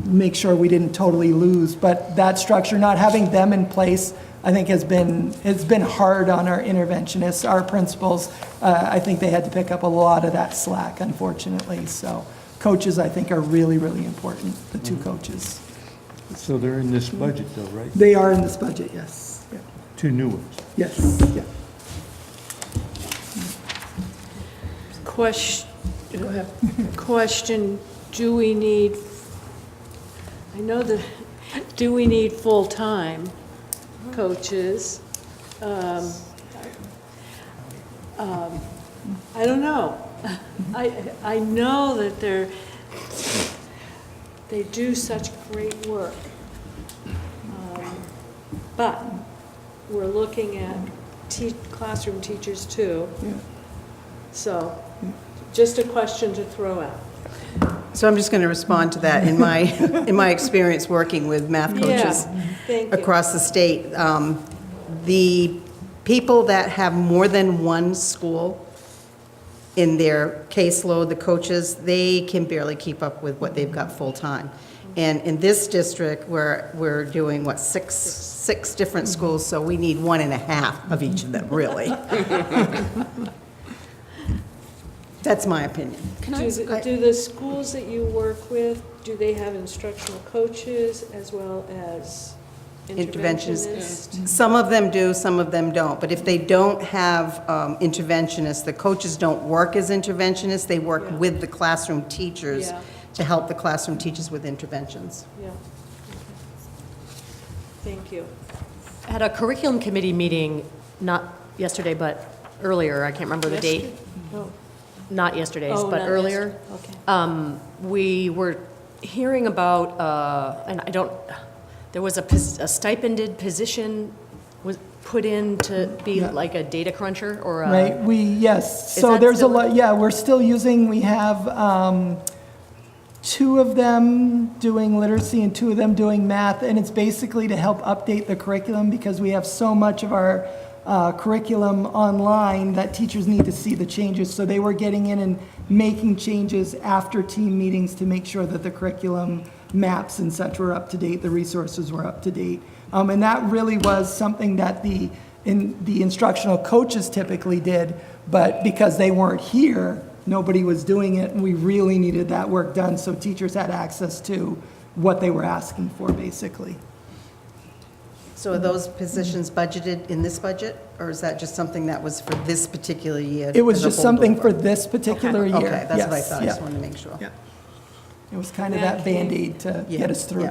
make sure we didn't totally lose. But that structure, not having them in place, I think it's been hard on our interventionists, our principals. I think they had to pick up a lot of that slack, unfortunately. So coaches, I think, are really, really important, the two coaches. So they're in this budget though, right? They are in this budget, yes. Yeah. 2 new ones. Yes, yeah. Question, do we need, I know that, do we need full-time coaches? I don't know. I know that they do such great work. But we're looking at classroom teachers too. So, just a question to throw out. So I'm just going to respond to that. In my experience working with math coaches Thank you. across the state, the people that have more than one school in their caseload, the coaches, they can barely keep up with what they've got full-time. And in this district, we're doing, what, six different schools, so we need 1.5 of each of them, really. That's my opinion. Do the schools that you work with, do they have instructional coaches as well as interventionists? Some of them do, some of them don't. But if they don't have interventionists, the coaches don't work as interventionists, they work with the classroom teachers to help the classroom teachers with interventions. Yeah. Thank you. At a curriculum committee meeting, not yesterday, but earlier, I can't remember the date. Oh. Not yesterday's, Oh, but not earlier. yesterday. Okay. We were hearing about, and I don't, there was a stipended position was put in to be like a data cruncher or a. Right, yes, Is so that there's a still- lot, we're still using, we have 2 of them doing literacy and 2 of them doing math, and it's basically to help update the curriculum because we have so much of our curriculum online that teachers need to see the changes. So they were getting in and making changes after team meetings to make sure that the curriculum maps and such were up to date, the resources were up to date. And that really was something that the instructional coaches typically did, but because they weren't here, nobody was doing it, and we really needed that work done so teachers had access to what they were asking for, basically. So are those positions budgeted in this budget, or is that just something that was for this particular year? It was as a just something holdover? for this particular year. Okay, that's what I Yes, thought, I just yeah. wanted to make sure. Yeah. It was kind of that Band-Aid to get us through.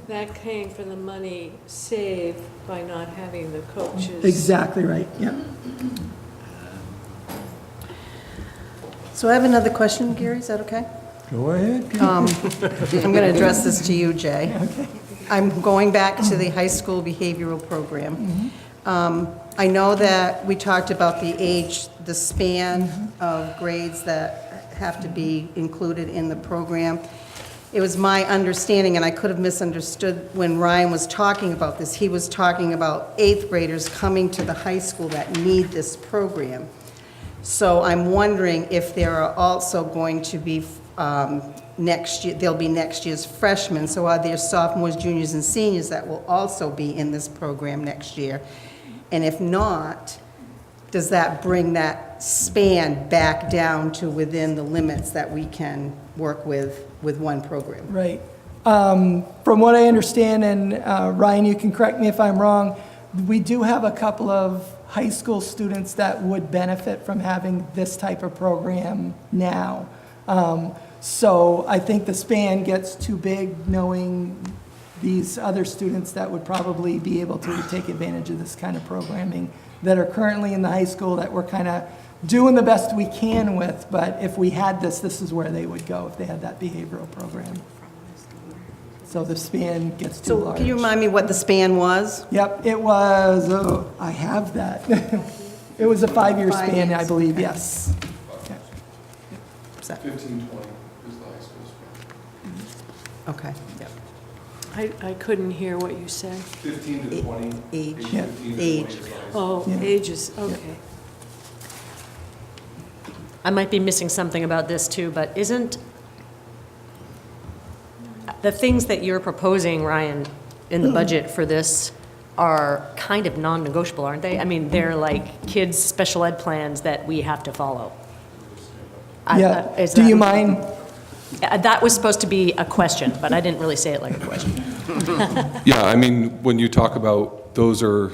That came from the money saved by not having the coaches. Exactly right, yeah. So I have another question, Gary, is that okay? Go ahead. I'm going to address this to you, Jay. I'm going back to the high school behavioral program. I know that we talked about the age, the span of grades that have to be included in the program. It was my understanding, and I could have misunderstood when Ryan was talking about this, he was talking about 8th graders coming to the high school that need this program. So I'm wondering if there are also going to be next year, there'll be next year's freshmen, so are there sophomores, juniors, and seniors that will also be in this program next year? And if not, does that bring that span back down to within the limits that we can work with one program? Right. From what I understand, and Ryan, you can correct me if I'm wrong, we do have a couple of high school students that would benefit from having this type of program now. So I think the span gets too big knowing these other students that would probably be able to take advantage of this kind of programming that are currently in the high school that we're kind of doing the best we can with, but if we had this, this is where they would go if they had that behavioral program. So the span gets too large. Can you remind me what the span was? Yep, it was, I have that. It was a 5-year 5 span, I years. believe, yes. 15, 20 is the high school span. Okay, yep. I couldn't hear what you said. 15 to 20. Age. 15 to 20 Age. is the high school. Oh, Yeah. ages, okay. I might be missing something about this too, but isn't the things that you're proposing, Ryan, in the budget for this are kind of non-negotiable, aren't they? I mean, they're like kids' special ed plans that we have to follow. Yeah, Is do that- you mind? That was supposed to be a question, but I didn't really say it like a question. Yeah, I mean, when you talk about, those are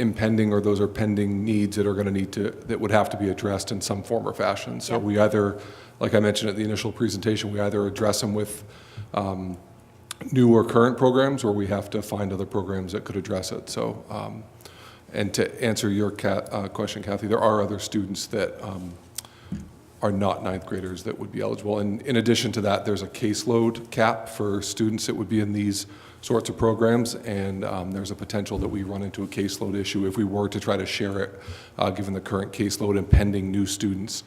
impending or those are pending needs that are going to need to, that would have to be addressed in some form or fashion. So Yep. we either, like I mentioned at the initial presentation, we either address them with new or current programs, or we have to find other programs that could address it. So, and to answer your question, Kathy, there are other students that are not ninth graders that would be eligible. And in addition to that, there's a caseload cap for students that would be in these sorts of programs, and there's a potential that we run into a caseload issue if we were to try to share it, given the current caseload and pending new students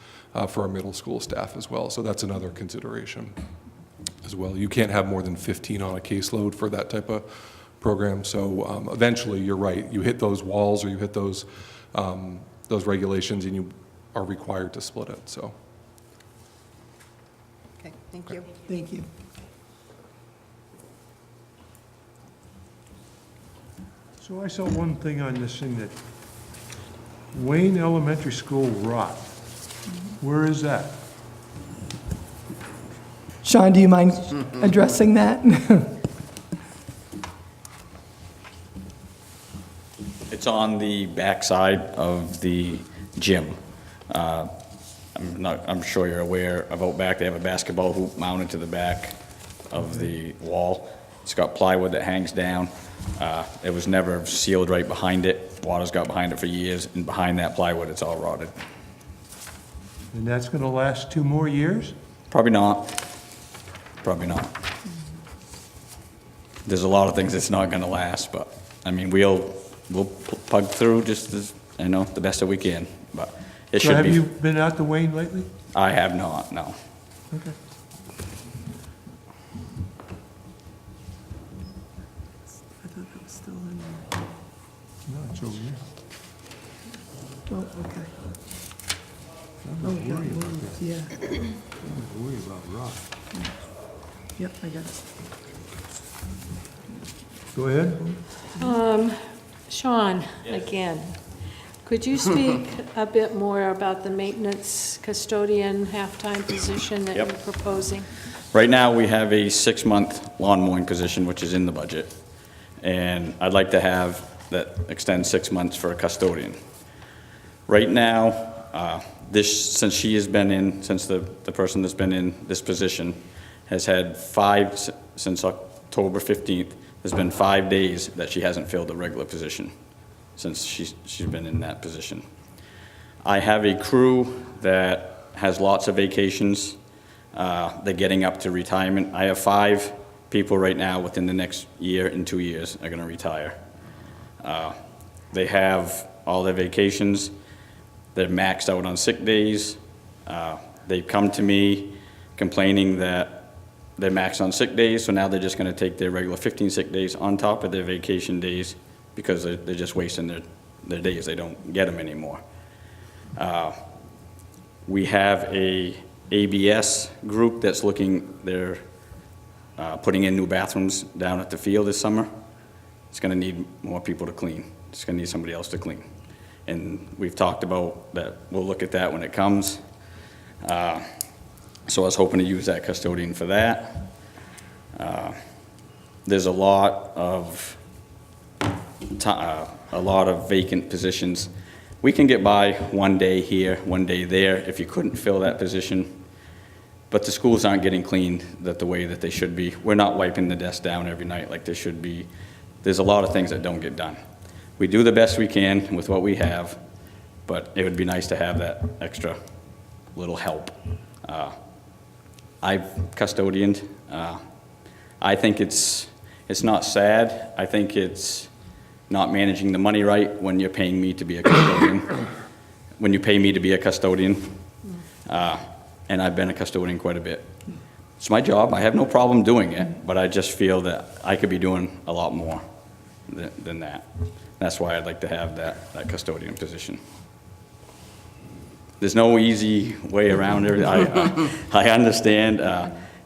for our middle school staff as well. So that's another consideration as well. You can't have more than 15 on a caseload for that type of program. So eventually, you're right, you hit those walls or you hit those regulations and you are required to split it, so. Okay, thank you. Thank you. So I saw one thing on this thing that Wayne Elementary School rot. Where is that? Sean, do you mind addressing that? It's on the backside of the gym. I'm sure you're aware of out back, they have a basketball hoop mounted to the back of the wall. It's got plywood that hangs down. It was never sealed right behind it. Water's got behind it for years, and behind that plywood, it's all rotted. And that's going to last 2 more years? Probably not. Probably not. There's a lot of things that's not gonna last, but, I mean, we'll plug through just as, the best that we can, but it So should have be. you been out to Wayne lately? I have not, no. Okay. I thought that was still in there. No, it's over here. Oh, okay. I'm not worried about that. Yeah, I'm not worried about rot. yep, I got it. Go ahead. Sean, again, could you speak a bit more about the maintenance custodian half-time position that Yep. you're proposing? Right now, we have a 6-month lawn mowing position, which is in the budget. And I'd like to have that extend 6 months for a custodian. Right now, since she has been in, since the person that's been in this position has had since October 15th, there's been 5 days that she hasn't filled a regular position since she's been in that position. I have a crew that has lots of vacations. They're getting up to retirement. I have 5 people right now within the next year and 2 years are gonna retire. They have all their vacations. They're maxed out on sick days. They come to me complaining that they're maxed on sick days, so now they're just gonna take their regular 15 sick days on top of their vacation days because they're just wasting their days. They don't get them anymore. We have a ABS group that's they're putting in new bathrooms down at the field this summer. It's gonna need more people to clean. It's gonna need somebody else to clean. And we've talked about that, we'll look at that when it comes. So I was hoping to use that custodian for that. There's a lot of vacant positions. We can get by one day here, one day there, if you couldn't fill that position. But the schools aren't getting cleaned the way that they should be. We're not wiping the desk down every night like they should be. There's a lot of things that don't get done. We do the best we can with what we have, but it would be nice to have that extra little help. I've custodianed. I think it's not sad. I think it's not managing the money right when you're paying me to be a custodian. When you pay me to be a custodian, and I've been a custodian quite a bit. It's my job. I have no problem doing it, but I just feel that I could be doing a lot more than that. That's why I'd like to have that custodian position. There's no easy way around it. I understand.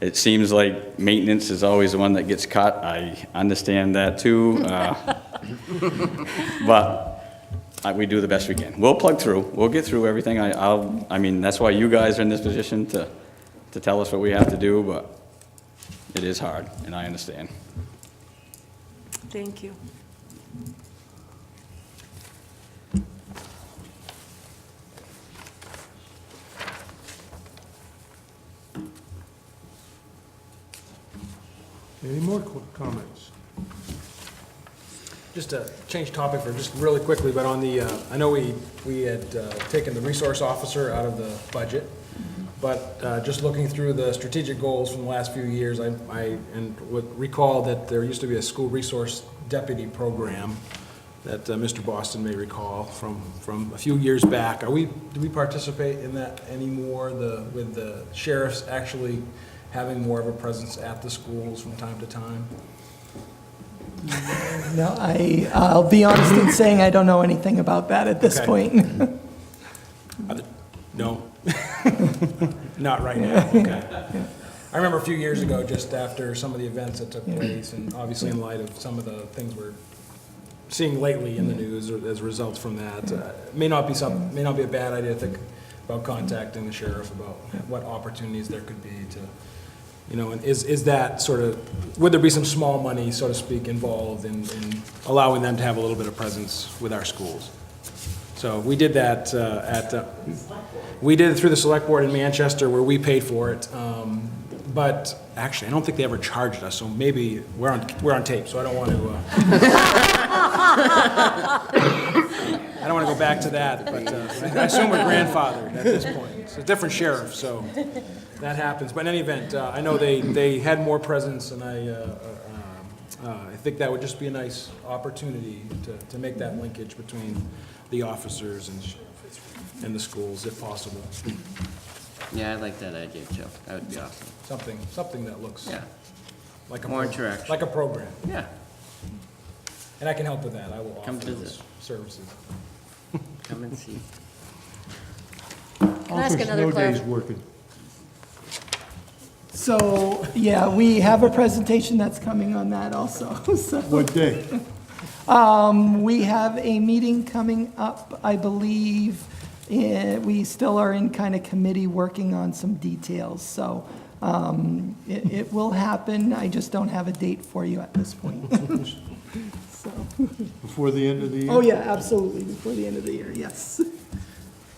It seems like maintenance is always the one that gets cut. I understand that too. But we do the best we can. We'll plug through. We'll get through everything. I mean, that's why you guys are in this position to tell us what we have to do, but it is hard, and I understand. Thank you. Any more comments? Just to change topic for just really quickly, but on the, I know we had taken the resource officer out of the budget, but just looking through the strategic goals from the last few years, I would recall that there used to be a school resource deputy program that Mr. Boston may recall from a few years back. Do we participate in that anymore, with the sheriffs actually having more of a presence at the schools from time to time? No, I'll be honest in saying I don't know anything about that at this Okay. point. No? Not right now, okay. I remember a few years ago, just after some of the events that took place, and obviously in light of some of the things we're seeing lately in the news or as results from that, may not be a bad idea to think about contacting the sheriff about what opportunities there could be to, and is that sort of, would there be some small money, so to speak, involved in allowing them to have a little bit of presence with our schools? So we did that we did it through the select board in Manchester, where we paid for it. But actually, I don't think they ever charged us, so maybe we're on tape, so I don't want to. I don't want to go back to that, but I assume we're grandfathered at this point. It's a different sheriff, so that happens. But in any event, I know they had more presence, and I think that would just be a nice opportunity to make that linkage between the officers and the schools, if possible. Yeah, I like that idea too. That would be awesome. Something that looks like a More interaction. like a program. Yeah. And I can help with that. I will Come offer visit. those services. Come and see. Can I ask another Snow days clarif- working. So, yeah, we have a presentation that's coming on that also, so. What day? We have a meeting coming up, I believe. We still are in kind of committee working on some details, so it will happen. I just don't have a date for you at this point. So. Before the end of the year? Oh, yeah, absolutely, before the end of the year, yes.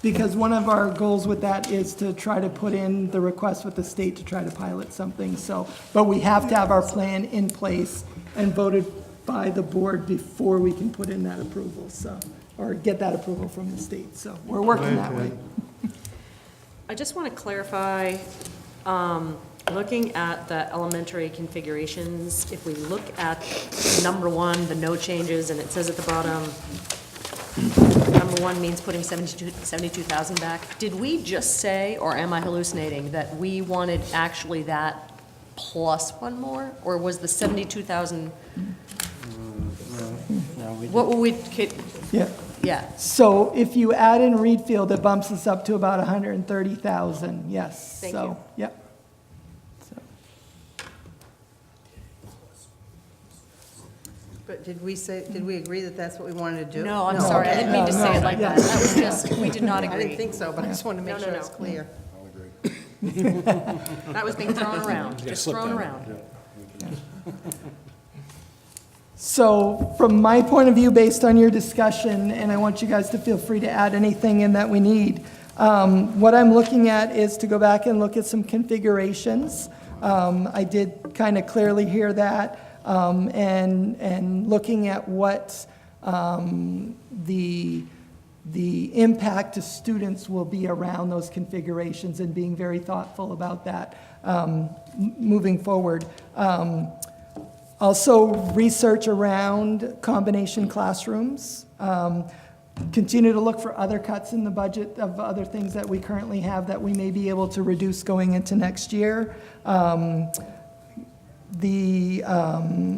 Because one of our goals with that is to try to put in the request with the state to try to pilot something, so. But we have to have our plan in place and voted by the board before we can put in that approval, so, or get that approval from the state, so we're working that way. I just want to clarify, looking at the elementary configurations, if we look at number one, the no changes, and it says at the bottom, number one means putting 72,000 back. Did we just say, or am I hallucinating, that we wanted actually that plus one more? Or was the 72,000, what would we, Yeah. yeah, So if you add in Reed Field, it bumps us up to about 130,000, yes. Thank So, you. yep. But did we agree that that's what we wanted to do? no, I'm sorry, I didn't mean to say it like that. That was just, we did not I didn't agree. think so, but I just wanted to make No, sure no, it's no. clear. That was being thrown around, just thrown around. So from my point of view, based on your discussion, and I want you guys to feel free to add anything in that we need, what I'm looking at is to go back and look at some configurations. I did kind of clearly hear that, and looking at what the impact to students will be around those configurations and being very thoughtful about that moving forward. Also, research around combination classrooms. Continue to look for other cuts in the budget of other things that we currently have that we may be able to reduce going into next year. I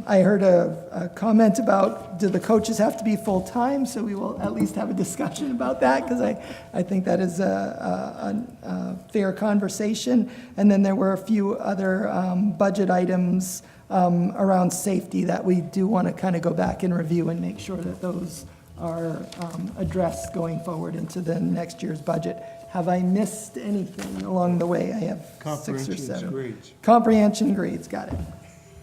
heard a comment about, do the coaches have to be full-time? So we will at least have a discussion about that, because I think that is a fair conversation. And then there were a few other budget items around safety that we do want to kind of go back and review and make sure that those are addressed going forward into the next year's budget. Have I missed anything along the way? I have 6 or Comprehension 7. grades. Comprehension grades, got it.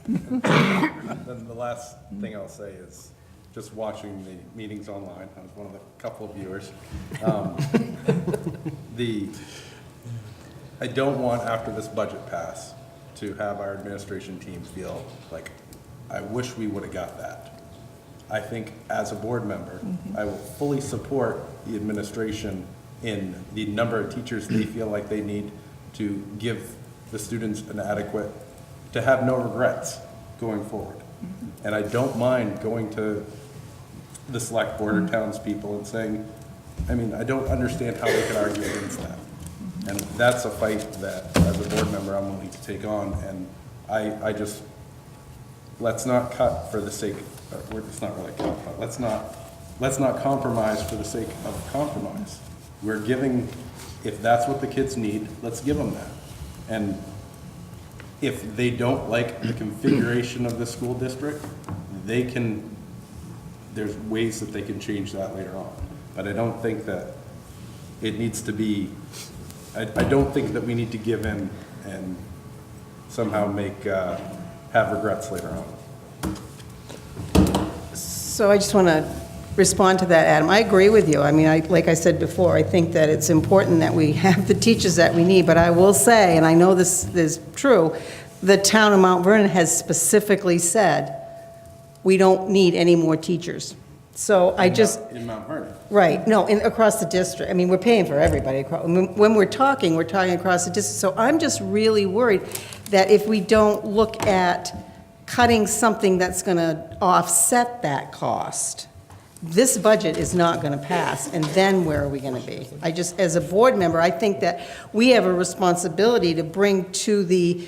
Then the last thing I'll say is, just watching the meetings online, I was one of the couple of viewers. I don't want, after this budget pass, to have our administration team feel like, I wish we would have got that. I think as a board member, I will fully support the administration in the number of teachers they feel like they need to give the students an adequate, to have no regrets going forward. And I don't mind going to the select board or townspeople and saying, I mean, I don't understand how they could argue against that. And that's a fight that, as a board member, I'm willing to take on, and I just, let's not cut for the sake, it's not really cut, but let's not compromise for the sake of compromise. We're giving, if that's what the kids need, let's give them that. And if they don't like the configuration of the school district, they can, there's ways that they can change that later on. But I don't think that it needs to be, I don't think that we need to give in and somehow make, have regrets later on. So I just want to respond to that, Adam. I agree with you. I mean, like I said before, I think that it's important that we have the teachers that we need, but I will say, and I know this is true, the town of Mount Vernon has specifically said, we don't need any more teachers. So I just... In Mount Vernon. Right, no, across the district. I mean, we're paying for everybody. When we're talking across the district. So I'm just really worried that if we don't look at cutting something that's going to offset that cost, this budget is not going to pass, and then where are we going to be? I just, as a board member, I think that we have a responsibility to bring to the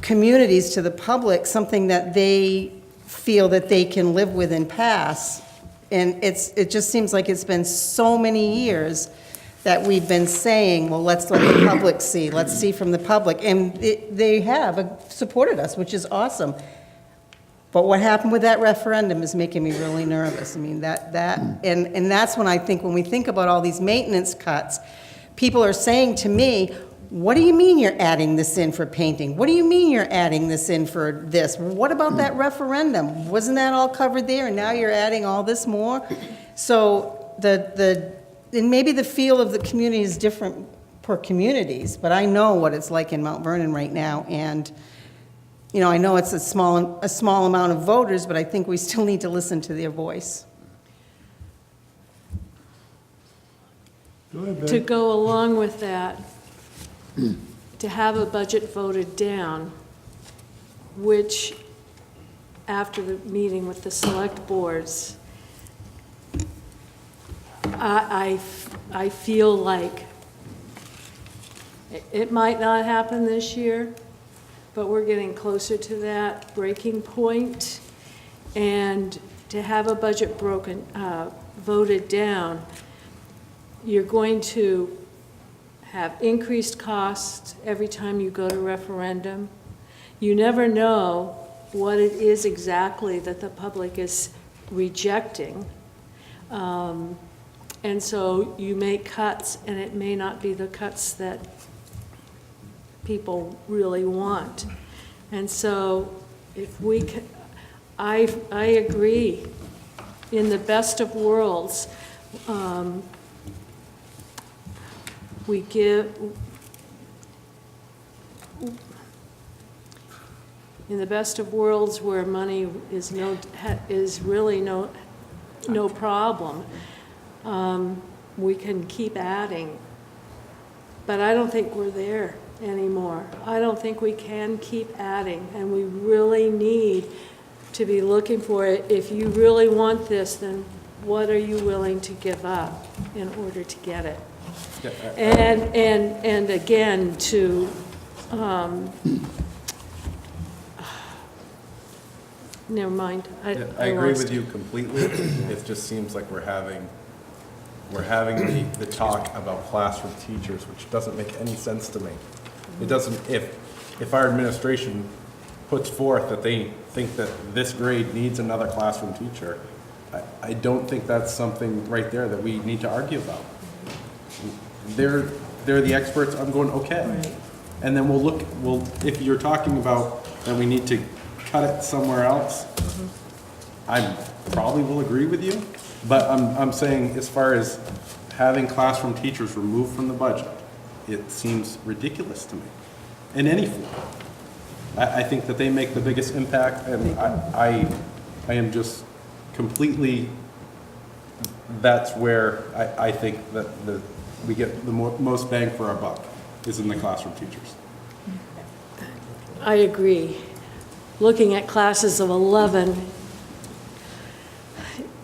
communities, to the public, something that they feel that they can live with and pass. And it just seems like it's been so many years that we've been saying, well, let's let the public see, let's see from the public. And they have supported us, which is awesome. But what happened with that referendum is making me really nervous. I mean, and that's when I think, when we think about all these maintenance cuts, people are saying to me, what do you mean you're adding this in for painting? What do you mean you're adding this in for this? What about that referendum? Wasn't that all covered there, and now you're adding all this more? So and maybe the feel of the community is different per communities, but I know what it's like in Mount Vernon right now, and you know, I know it's a small amount of voters, but I think we still need to listen to their voice. Go ahead, Ben. To go along with that, to have a budget voted down, which, after the meeting with the select boards, I feel like it might not happen this year, but we're getting closer to that breaking point. And to have a budget voted down, you're going to have increased costs every time you go to referendum. You never know what it is exactly that the public is rejecting. And so you make cuts, and it may not be the cuts that people really want. And so if we can, I agree, in the best of worlds, we give, in the best of worlds where money is really no problem, we can keep adding. But I don't think we're there anymore. I don't think we can keep adding, and we really need to be looking for it. If you really want this, then what are you willing to give up in order to get it? And again, to never mind. I agree with you completely. It just seems like we're having the talk about classroom teachers, which doesn't make any sense to me. It doesn't, if our administration puts forth that they think that this grade needs another classroom teacher, I don't think that's something right there that we need to argue about. They're the experts. I'm going, okay. Right. And then if you're talking about that we need to cut it somewhere else, I probably will agree with you. But I'm saying, as far as having classroom teachers removed from the budget, it seems ridiculous to me, in any form. I think that they make the biggest impact, and I am just completely, that's where I think that we get the most bang for our buck, is in the classroom teachers. I agree. Looking at classes of 11,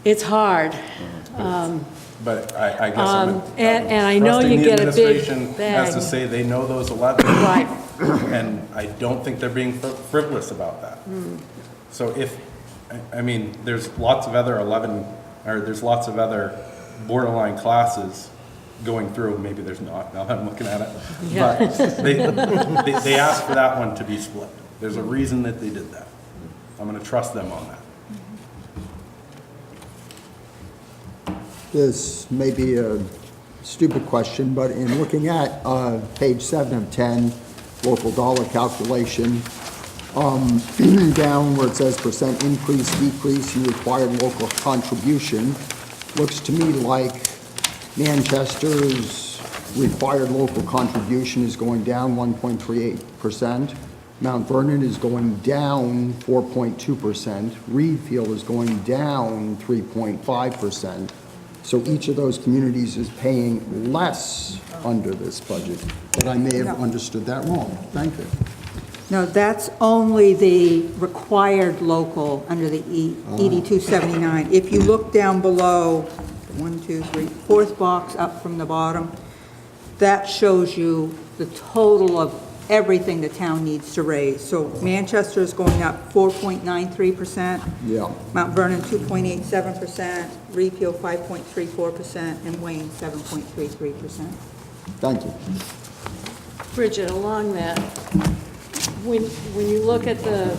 it's hard. But I guess I'm and I know trusting you the get a big administration bag. has to say they know those 11. Right. And I don't think they're being frivolous about that. So I mean, there's lots of other there's lots of other borderline classes going through, maybe there's not, now that I'm looking at it. Yeah. But they asked for that one to be split. There's a reason that they did that. I'm gonna trust them on that. This may be a stupid question, but in looking at page 7 of 10, local dollar calculation, down where it says percent increase, decrease in required local contribution, looks to me like Manchester's required local contribution is going down 1.38%. Mount Vernon is going down 4.2%. Reedfield is going down 3.5%. So each of those communities is paying less under this budget, but I may have understood that wrong. Thank you. No, that's only the required local under the ED 279. If you look down below, 1, 2, 3, fourth box up from the bottom, that shows you the total of everything the town needs to raise. So Manchester is going up 4.93%. Yeah. Mount Vernon 2.87%, Reedfield 5.34%, and Wayne 7.33%. Thank you. Bridget, along that, when you look at the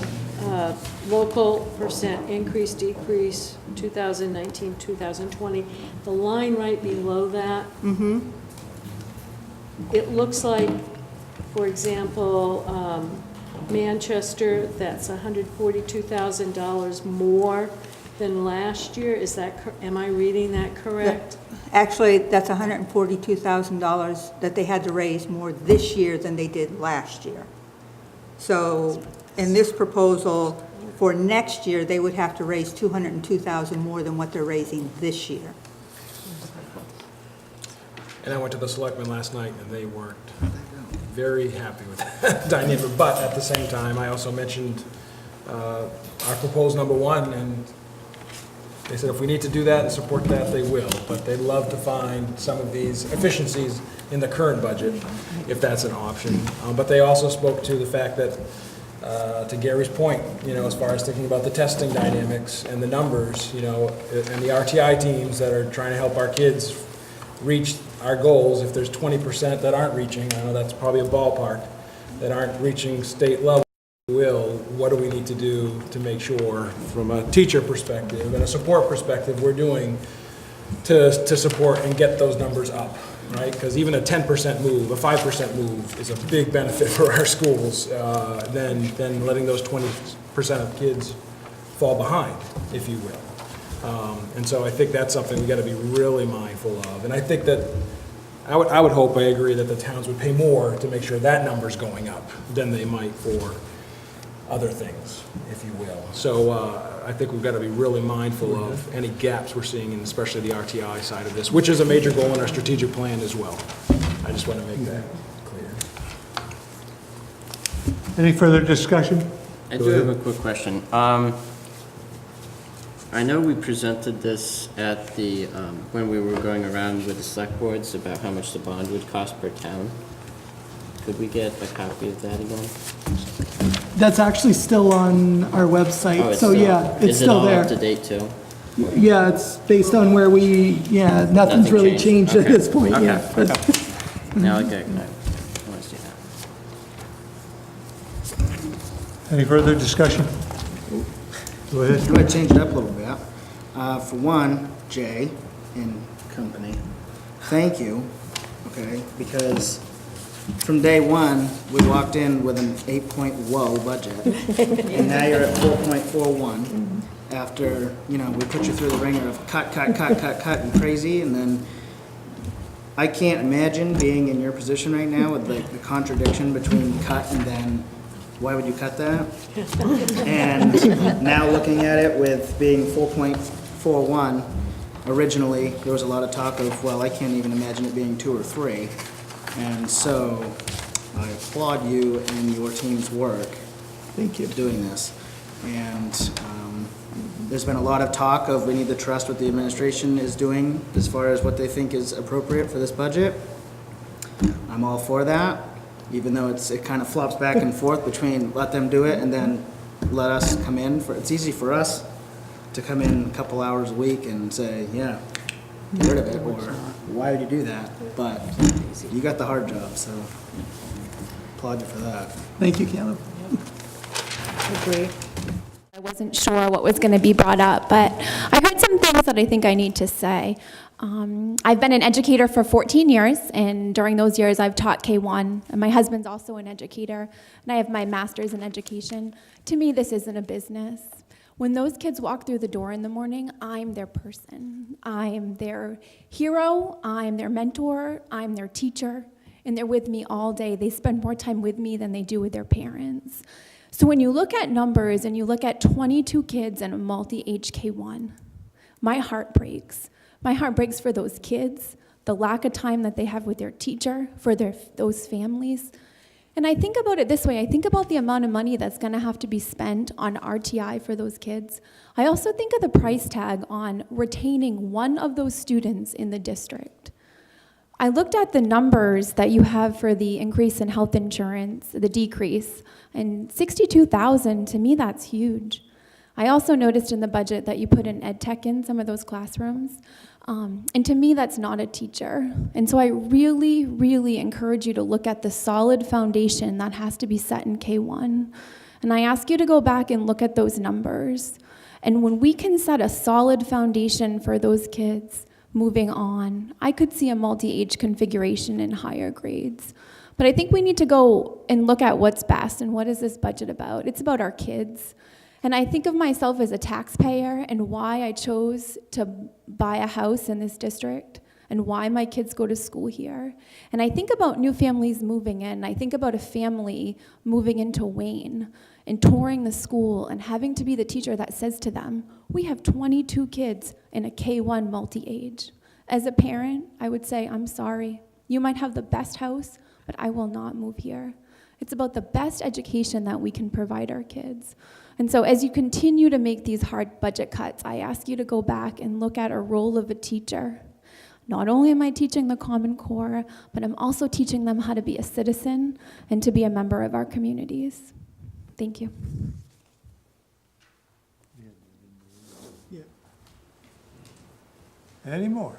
local percent increase, decrease, 2019, 2020, the line right below that, it looks like, for example, Manchester, that's $142,000 more than last year. Is that, am I reading that correct? Actually, that's $142,000 that they had to raise more this year than they did last year. So in this proposal, for next year, they would have to raise $202,000 more than what they're raising this year. And I went to the selectmen last night, and they weren't very happy with that dynamic. But at the same time, I also mentioned our proposed number 1, and they said if we need to do that and support that, they will. But they'd love to find some of these efficiencies in the current budget, if that's an option. But they also spoke to the fact that, to Gary's point, you know, as far as thinking about the testing dynamics and the numbers, you know, and the RTI teams that are trying to help our kids reach our goals, if there's 20% that aren't reaching, I know that's probably a ballpark, that aren't reaching state level, what do we need to do to make sure, from a teacher perspective and a support perspective, we're doing to support and get those numbers up, right? Because even a 10% move, a 5% move is a big benefit for our schools than letting those 20% of kids fall behind, if you will. And so I think that's something we got to be really mindful of. And I think that I would hope, I agree, that the towns would pay more to make sure that number's going up than they might for other things, if you will. So I think we've got to be really mindful of any gaps we're seeing, and especially the RTI side of this, which is a major goal in our strategic plan as well. I just want to make that clear. Any further discussion? I do have a quick question. I know we presented this at the, when we were going around with the select boards about how much the bond would cost per town. Could we get a copy of that again? That's actually still on our website, Oh, it's so still- yeah, it's still there. Is it all up to date too? Yeah, it's based on where nothing's Nothing really changed at Okay. this point, Okay. yeah. Okay. Now I want to see that. Any further discussion? Go ahead. I'm going to change it up a little bit. For one, Jay and company, thank you, okay, because from day one, we walked in with an 8-point-whoa budget, and now you're at 4.41 after, you know, we put you through the ringer of cut, and crazy, and then I can't imagine being in your position right now with like the contradiction between cut and then why would you cut that? And now looking at it with being 4.41, originally, there was a lot of talk of, well, I can't even imagine it being 2 or 3. And so I applaud you and your team's work. Thank you. Doing this. And there's been a lot of talk of we need to trust what the administration is doing as far as what they think is appropriate for this budget. I'm all for that, even though it kind of flops back and forth between let them do it and then let us come in. It's easy for us to come in a couple hours a week and say, yeah, get rid of it, or why would you do that? But you got the hard job, so applaud you for that. Thank you, Caleb. Agree. I wasn't sure what was going to be brought up, but I heard some things that I think I need to say. I've been an educator for 14 years, and during those years I've taught K-1, and my husband's also an educator, and I have my master's in education. To me, this isn't a business. When those kids walk through the door in the morning, I'm their person. I'm their hero, I'm their mentor, I'm their teacher, and they're with me all day. They spend more time with me than they do with their parents. So when you look at numbers and you look at 22 kids in a multi-age K-1, my heart breaks. My heart breaks for those kids, the lack of time that they have with their teacher, for those families. And I think about it this way. I think about the amount of money that's going to have to be spent on RTI for those kids. I also think of the price tag on retaining one of those students in the district. I looked at the numbers that you have for the increase in health insurance, the decrease, and $62,000, to me, that's huge. I also noticed in the budget that you put an ed tech in some of those classrooms, and to me, that's not a teacher. And so I really, really encourage you to look at the solid foundation that has to be set in K-1. And I ask you to go back and look at those numbers. And when we can set a solid foundation for those kids, moving on, I could see a multi-age configuration in higher grades. But I think we need to go and look at what's best and what is this budget about. It's about our kids. And I think of myself as a taxpayer and why I chose to buy a house in this district and why my kids go to school here. And I think about new families moving in. I think about a family moving into Wayne and touring the school and having to be the teacher that says to them, we have 22 kids in a K-1 multi-age. As a parent, I would say, I'm sorry. You might have the best house, but I will not move here. It's about the best education that we can provide our kids. And so as you continue to make these hard budget cuts, I ask you to go back and look at a role of a teacher. Not only am I teaching the Common Core, but I'm also teaching them how to be a citizen and to be a member of our communities. Thank you. Any more?